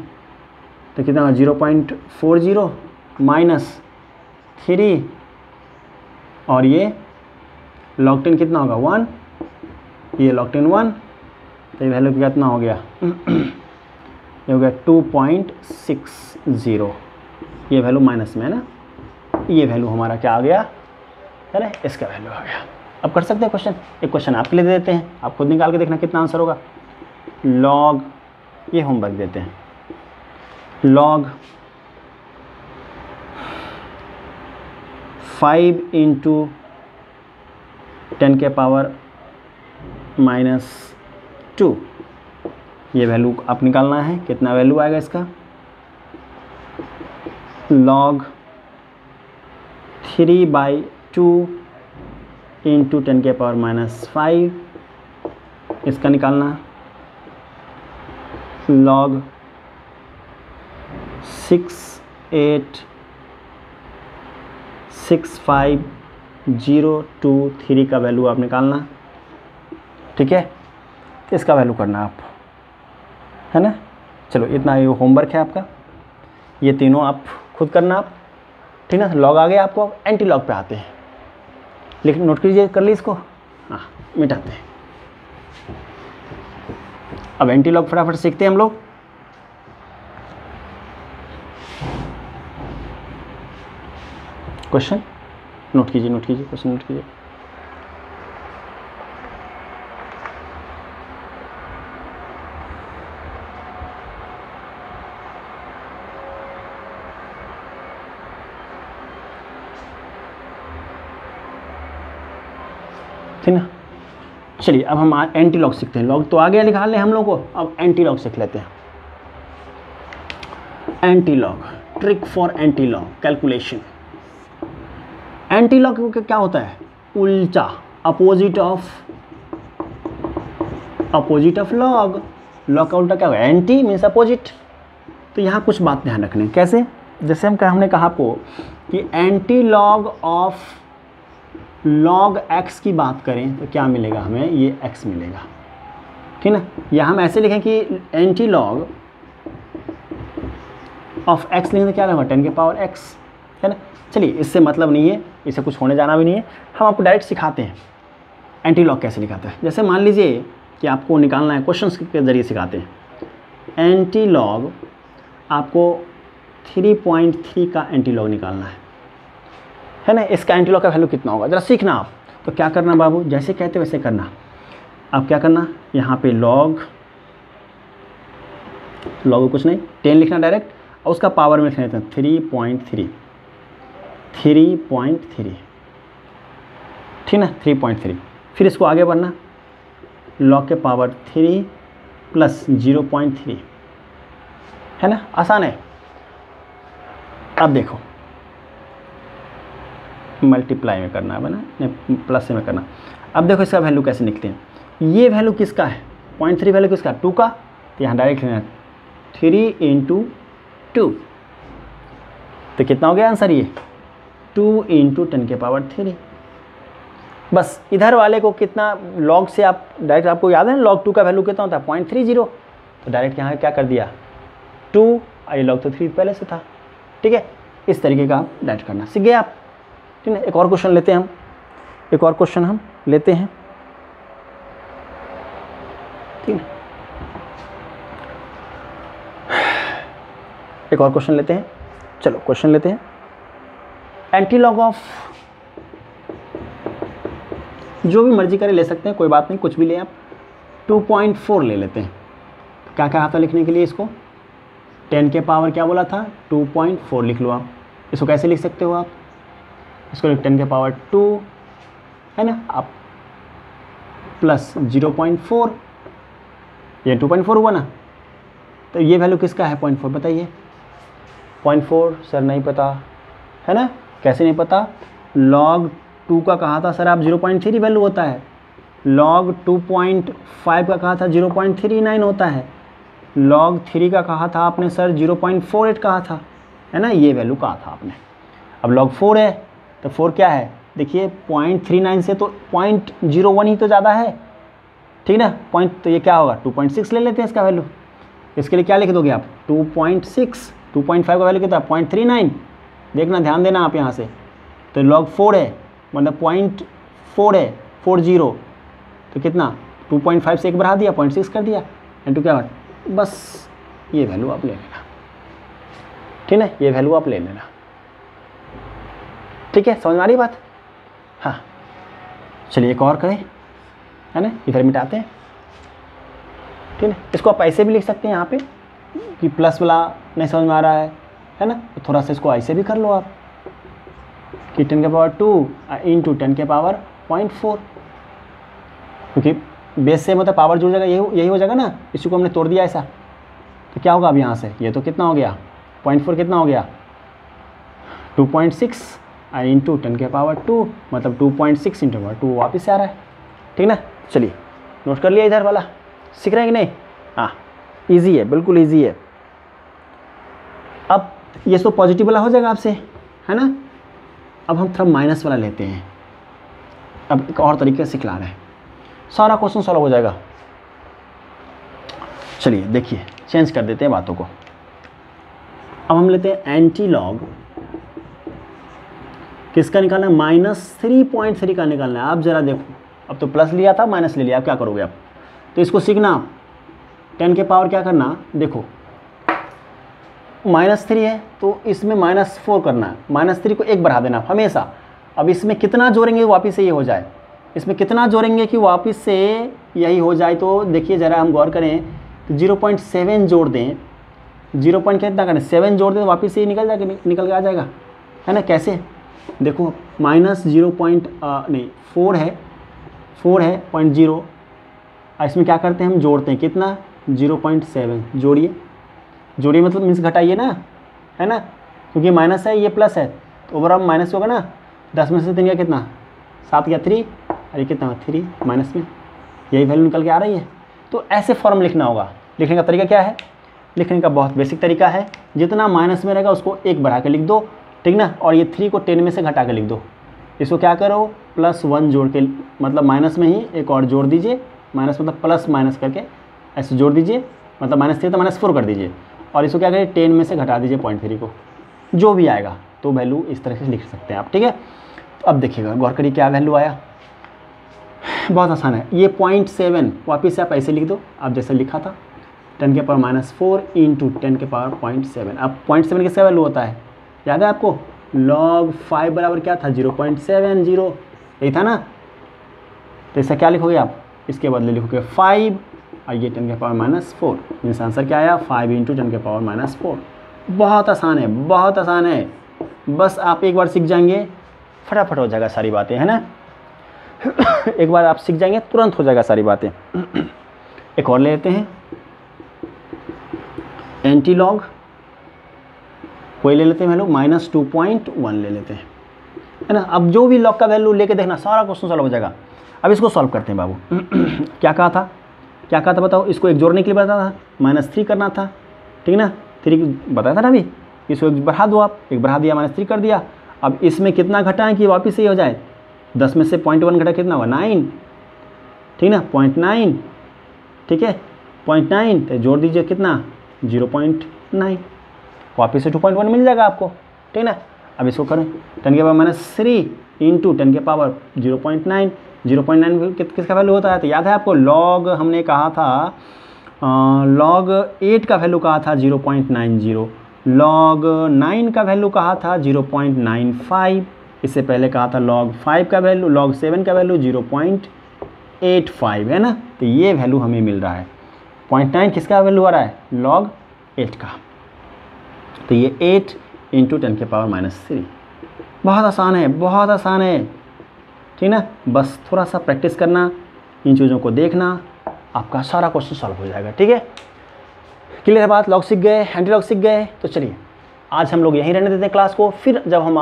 तो कितना होगा 0.40 माइनस 3, और ये log 10 कितना होगा 1, ये log 10 1, तो ये वैल्यू कितना हो गया ये हो गया 2.60, ये वैल्यू माइनस में है ना, ये वैल्यू हमारा क्या आ गया, है ना, इसका वैल्यू आ गया। अब कर सकते हैं क्वेश्चन, एक क्वेश्चन आपके लिए दे देते हैं, आप खुद निकाल के देखना कितना आंसर होगा, log, ये होमवर्क देते हैं, log 5 इंटू 10 के पावर -2 ये वैल्यू आप निकालना है, कितना वैल्यू आएगा इसका, log 3/2 इंटू 10 के पावर -5, इसका निकालना log 6865,023 का वैल्यू आप निकालना, ठीक है। तो इसका वैल्यू करना आप, है ना। चलो इतना ये होमवर्क है आपका, ये तीनों आप खुद करना आप, ठीक है ना। लॉग आ गया आपको, अब एंटी लॉग पे आते हैं, लेकिन नोट कीजिए, कर ली इसको, हाँ मिटाते हैं। अब एंटी लॉग फटाफट सीखते हैं हम लोग। क्वेश्चन नोट कीजिए, नोट कीजिए, क्वेश्चन नोट कीजिए। ठीक ना। चलिए अब हम एंटी लॉग सीखते हैं। लॉग तो आ गया निकाल लें हम लोग को, अब एंटी लॉग सीख लेते हैं। Anti log, trick for anti log calculation. Anti log क्या होता है, उल्टा, अपोजिट ऑफ लॉग। लॉग का उल्टा क्या होगा, एंटी मीन्स अपोजिट। तो यहाँ कुछ बात ध्यान रखनी, कैसे, जैसे हमने कहा आपको कि anti log of log x की बात करें तो क्या मिलेगा हमें, ये x मिलेगा, ठीक ना। या हम ऐसे लिखें कि एंटी लॉग ऑफ x लिखें तो क्या होगा, 10 के पावर x, है ना। चलिए इससे मतलब नहीं है, इससे कुछ होने जाना भी नहीं है, हम आपको डायरेक्ट सिखाते हैं एंटी लॉग कैसे निकालते हैं। जैसे मान लीजिए कि आपको निकालना है, क्वेश्चंस के ज़रिए सिखाते हैं। एंटी लॉग आपको 3.3 का एंटी लॉग निकालना है ना। इसका एंटी लॉग का वैल्यू कितना होगा, ज़रा सीखना आप। तो क्या करना बाबू, जैसे कहते वैसे करना। अब क्या करना, यहाँ पे लॉग कुछ नहीं, 10 लिखना डायरेक्ट, और उसका पावर में लिख लेते हैं 3.3, ठीक ना, 3.3। फिर इसको आगे बढ़ना, लॉग के पावर 3 प्लस 0.3, है ना, आसान है। अब देखो मल्टीप्लाई में करना है ना, प्लस से में करना। अब देखो इसका वैल्यू कैसे निकलते हैं। ये वैल्यू किसका है, 0.3 वैल्यू किसका, 2 का। तो यहाँ डायरेक्ट लेना 3 × 2, तो कितना हो गया आंसर, ये 2 × 10 के पावर 3। बस इधर वाले को कितना, लॉग से आप डायरेक्ट, आपको याद है ना log 2 का वैल्यू कितना होता है, 0.30। तो डायरेक्ट यहाँ क्या कर दिया 2, ये log तो 3 पहले से था, ठीक है। इस तरीके का आप डायरेक्ट करना सीख गए आप, ठीक है। एक और क्वेश्चन लेते हैं हम, एक और क्वेश्चन हम लेते हैं, ठीक है। एक और क्वेश्चन लेते हैं, चलो क्वेश्चन लेते हैं। एंटी लॉग ऑफ, जो भी मर्जी करे ले सकते हैं, कोई बात नहीं, कुछ भी ले आप। 2.4 ले लेते हैं। क्या क्या आता लिखने के लिए इसको, 10 के पावर क्या बोला था, 2.4 लिख लो आप। इसको कैसे लिख सकते हो आप, इसको 10 के पावर 2, है ना, आप प्लस 0.4, ये 2.4 हुआ ना। तो ये वैल्यू किसका है, 0.4, बताइए। 0.4 सर नहीं पता, है ना, कैसे नहीं पता, log 2 का कहा था सर आप 0.3 वैल्यू होता है, log 2.5 का कहा था 0.39 होता है, log 3 का कहा था आपने सर 0.48 कहा था, है ना, ये वैल्यू कहा था आपने। अब log 4 है तो 4 क्या है, देखिए 0.39 से तो 0.01 ही तो ज़्यादा है, ठीक ना, तो ये क्या होगा, 2.6 ले लेते हैं इसका वैल्यू। इसके लिए क्या लिख दोगे आप, 2.6, 2.5 का वैल्यू कितना, 0.39, देखना ध्यान देना आप यहाँ से। तो log 4 है, मतलब 0.4 है, 40, तो कितना, 2.5 से एक बढ़ा दिया, 0.6 कर दिया, इंटू क्या, बस ये वैल्यू आप ले लेना, ठीक है, ये वैल्यू आप ले लेना, ठीक है, समझ में आ रही बात। हाँ चलिए एक और करें, है ना, इधर मिटाते हैं, ठीक है। इसको आप ऐसे भी लिख सकते हैं यहाँ पे कि प्लस वाला नहीं समझ में आ रहा है ना, तो थोड़ा सा इसको ऐसे भी कर लो आप कि 10 के पावर 2 इंटू 10 के पावर 0.4, क्योंकि बेस से मतलब पावर जुड़ जाएगा, यही हो जाएगा ना, इसी को हमने तोड़ दिया ऐसा, तो क्या होगा अब यहाँ से, ये तो कितना हो गया 0.4 कितना हो गया 2.6 इंटू 10⁻², मतलब 2.6 इंटू 2 वापस से आ रहा है, ठीक ना। चलिए नोट कर लिया इधर वाला, सीख रहे हैं कि नहीं? हाँ ईजी है, बिल्कुल ईजी है। अब ये तो पॉजिटिव वाला हो जाएगा आपसे, है ना। अब हम थोड़ा माइनस वाला लेते हैं, अब एक और तरीके से सिखला रहे हैं, सारा क्वेश्चन सॉल्व हो जाएगा। चलिए देखिए चेंज कर देते हैं बातों को। अब हम लेते हैं एंटी लॉग, किसका निकालना है, -3.3 का निकालना है। आप जरा देखो, अब तो प्लस लिया था माइनस ले लिया, आप क्या करोगे आप, तो इसको सीखना 10 के पावर क्या करना, देखो -3 है तो इसमें -4 करना है, -3 को 1 बढ़ा देना हमेशा। अब इसमें कितना जोड़ेंगे वापस से ये हो जाए, इसमें कितना जोड़ेंगे कि वापस से यही हो जाए, तो देखिए ज़रा हम गौर करें तो 0.7 जोड़ दें, 0 पॉइंट कितना करें 7 जोड़ दें, वापस से ये निकल के आ जाएगा, है ना। कैसे देखो -4 है 0.0, इसमें क्या करते हैं हम जोड़ते हैं कितना 0.7, जोड़िए मतलब मीन्स घटाइए ना, है ना, क्योंकि माइनस है ये प्लस है, तो ओवरऑल माइनस होगा ना। 10 में से 3 गया कितना 7 गया 3, अरे कितना 3 माइनस में, यही वैल्यू निकल के आ रही है। तो ऐसे फॉर्म लिखना होगा। लिखने का तरीका क्या है, लिखने का बहुत बेसिक तरीका है, जितना माइनस में रहेगा उसको 1 बढ़ा के लिख दो, ठीक ना, और ये 3 को 10 में से घटा के लिख दो। इसको क्या करो +1 जोड़ के, मतलब माइनस में ही एक और जोड़ दीजिए, माइनस मतलब प्लस माइनस करके ऐसे जोड़ दीजिए, मतलब -3 तो -4 कर दीजिए, और इसको क्या करिए 10 में से घटा दीजिए 0.3 को, जो भी आएगा तो वैल्यू इस तरह से लिख सकते हैं आप, ठीक है। तो अब देखिएगा गौर करिए क्या वैल्यू आया, बहुत आसान है। ये 0.7 वापस से आप ऐसे लिख दो, आप जैसे लिखा था 10⁻⁴ इंटू 10⁻⁷। अब 0.7 किसका वैल्यू होता है, याद है आपको, log 5 बराबर क्या था 0.70, यही था ना। तो इसका क्या लिखोगे आप, इसके बदले लिखोगे 5 और ये 10⁻⁴, मीन्स आंसर क्या आया 5 इंटू 10⁻⁴। बहुत आसान है, बहुत आसान है, बस आप एक बार सीख जाएंगे फटाफट हो जाएगा सारी बातें, है ना। एक बार आप सीख जाएंगे तुरंत हो जाएगा सारी बातें। एक और ले लेते हैं एंटी लॉग, कोई ले लेते हैं वैल्यू -2.1 ले लेते हैं, है ना। अब जो भी लॉग का वैल्यू लेके देखना सारा क्वेश्चन सॉल्व हो जाएगा। अब इसको सॉल्व करते हैं बाबू। क्या कहा था बताओ, इसको एक जोड़ने के लिए बताया था, -3 करना था, ठीक ना, 3 बताया था ना अभी, इसको एक बढ़ा दो आप, एक बढ़ा दिया -3 कर दिया। अब इसमें कितना घटाएं कि वापस से हो जाए, 10 में से 0.1 घटा कितना हुआ 9, ठीक ना 0.9, ठीक है 0.9, तो जोड़ दीजिए कितना 0.9, वापस से 2.1 मिल जाएगा आपको, ठीक ना। अब इसको करें 10⁻³ इंटू 10⁻0.9, 0.9 किसका वैल्यू होता है, तो याद है आपको लॉग हमने कहा था, log 8 का वैल्यू कहा था 0.90, log 9 का वैल्यू कहा था 0.95, इससे पहले कहा था log 5 का वैल्यू, log 7 का वैल्यू 0.85, है ना। तो ये वैल्यू हमें मिल रहा है, 0.9 किसका वैल्यू आ रहा है log 8 का, तो ये 8 इंटू 10⁻⁻3। बहुत आसान है, बहुत आसान है, ठीक ना। बस थोड़ा सा प्रैक्टिस करना, इन चीज़ों को देखना, आपका सारा क्वेश्चन सॉल्व हो जाएगा, ठीक है। क्लियर है बात, लॉग सीख गए, एंटी लॉग सीख गए। तो चलिए आज हम लोग यहीं रहने देते हैं क्लास को, फिर जब हम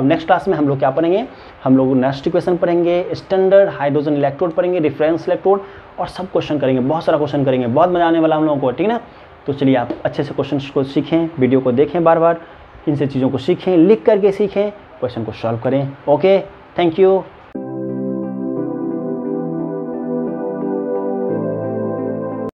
नेक्स्ट क्लास में हम लोग क्या पढ़ेंगे, हम लोग नेक्स्ट इक्वेशन पढ़ेंगे, स्टैंडर्ड हाइड्रोजन इलेक्ट्रोड पढ़ेंगे, रेफरेंस इलेक्ट्रोड, और सब क्वेश्चन करेंगे, बहुत सारा क्वेश्चन करेंगे, बहुत मजा आने वाला हम लोगों को, ठीक ना। तो चलिए आप अच्छे से क्वेश्चन को सीखें, वीडियो को देखें बार बार, इन से चीज़ों को सीखें, लिख करके सीखें, क्वेश्चन को सॉल्व करें। Okay, thank you.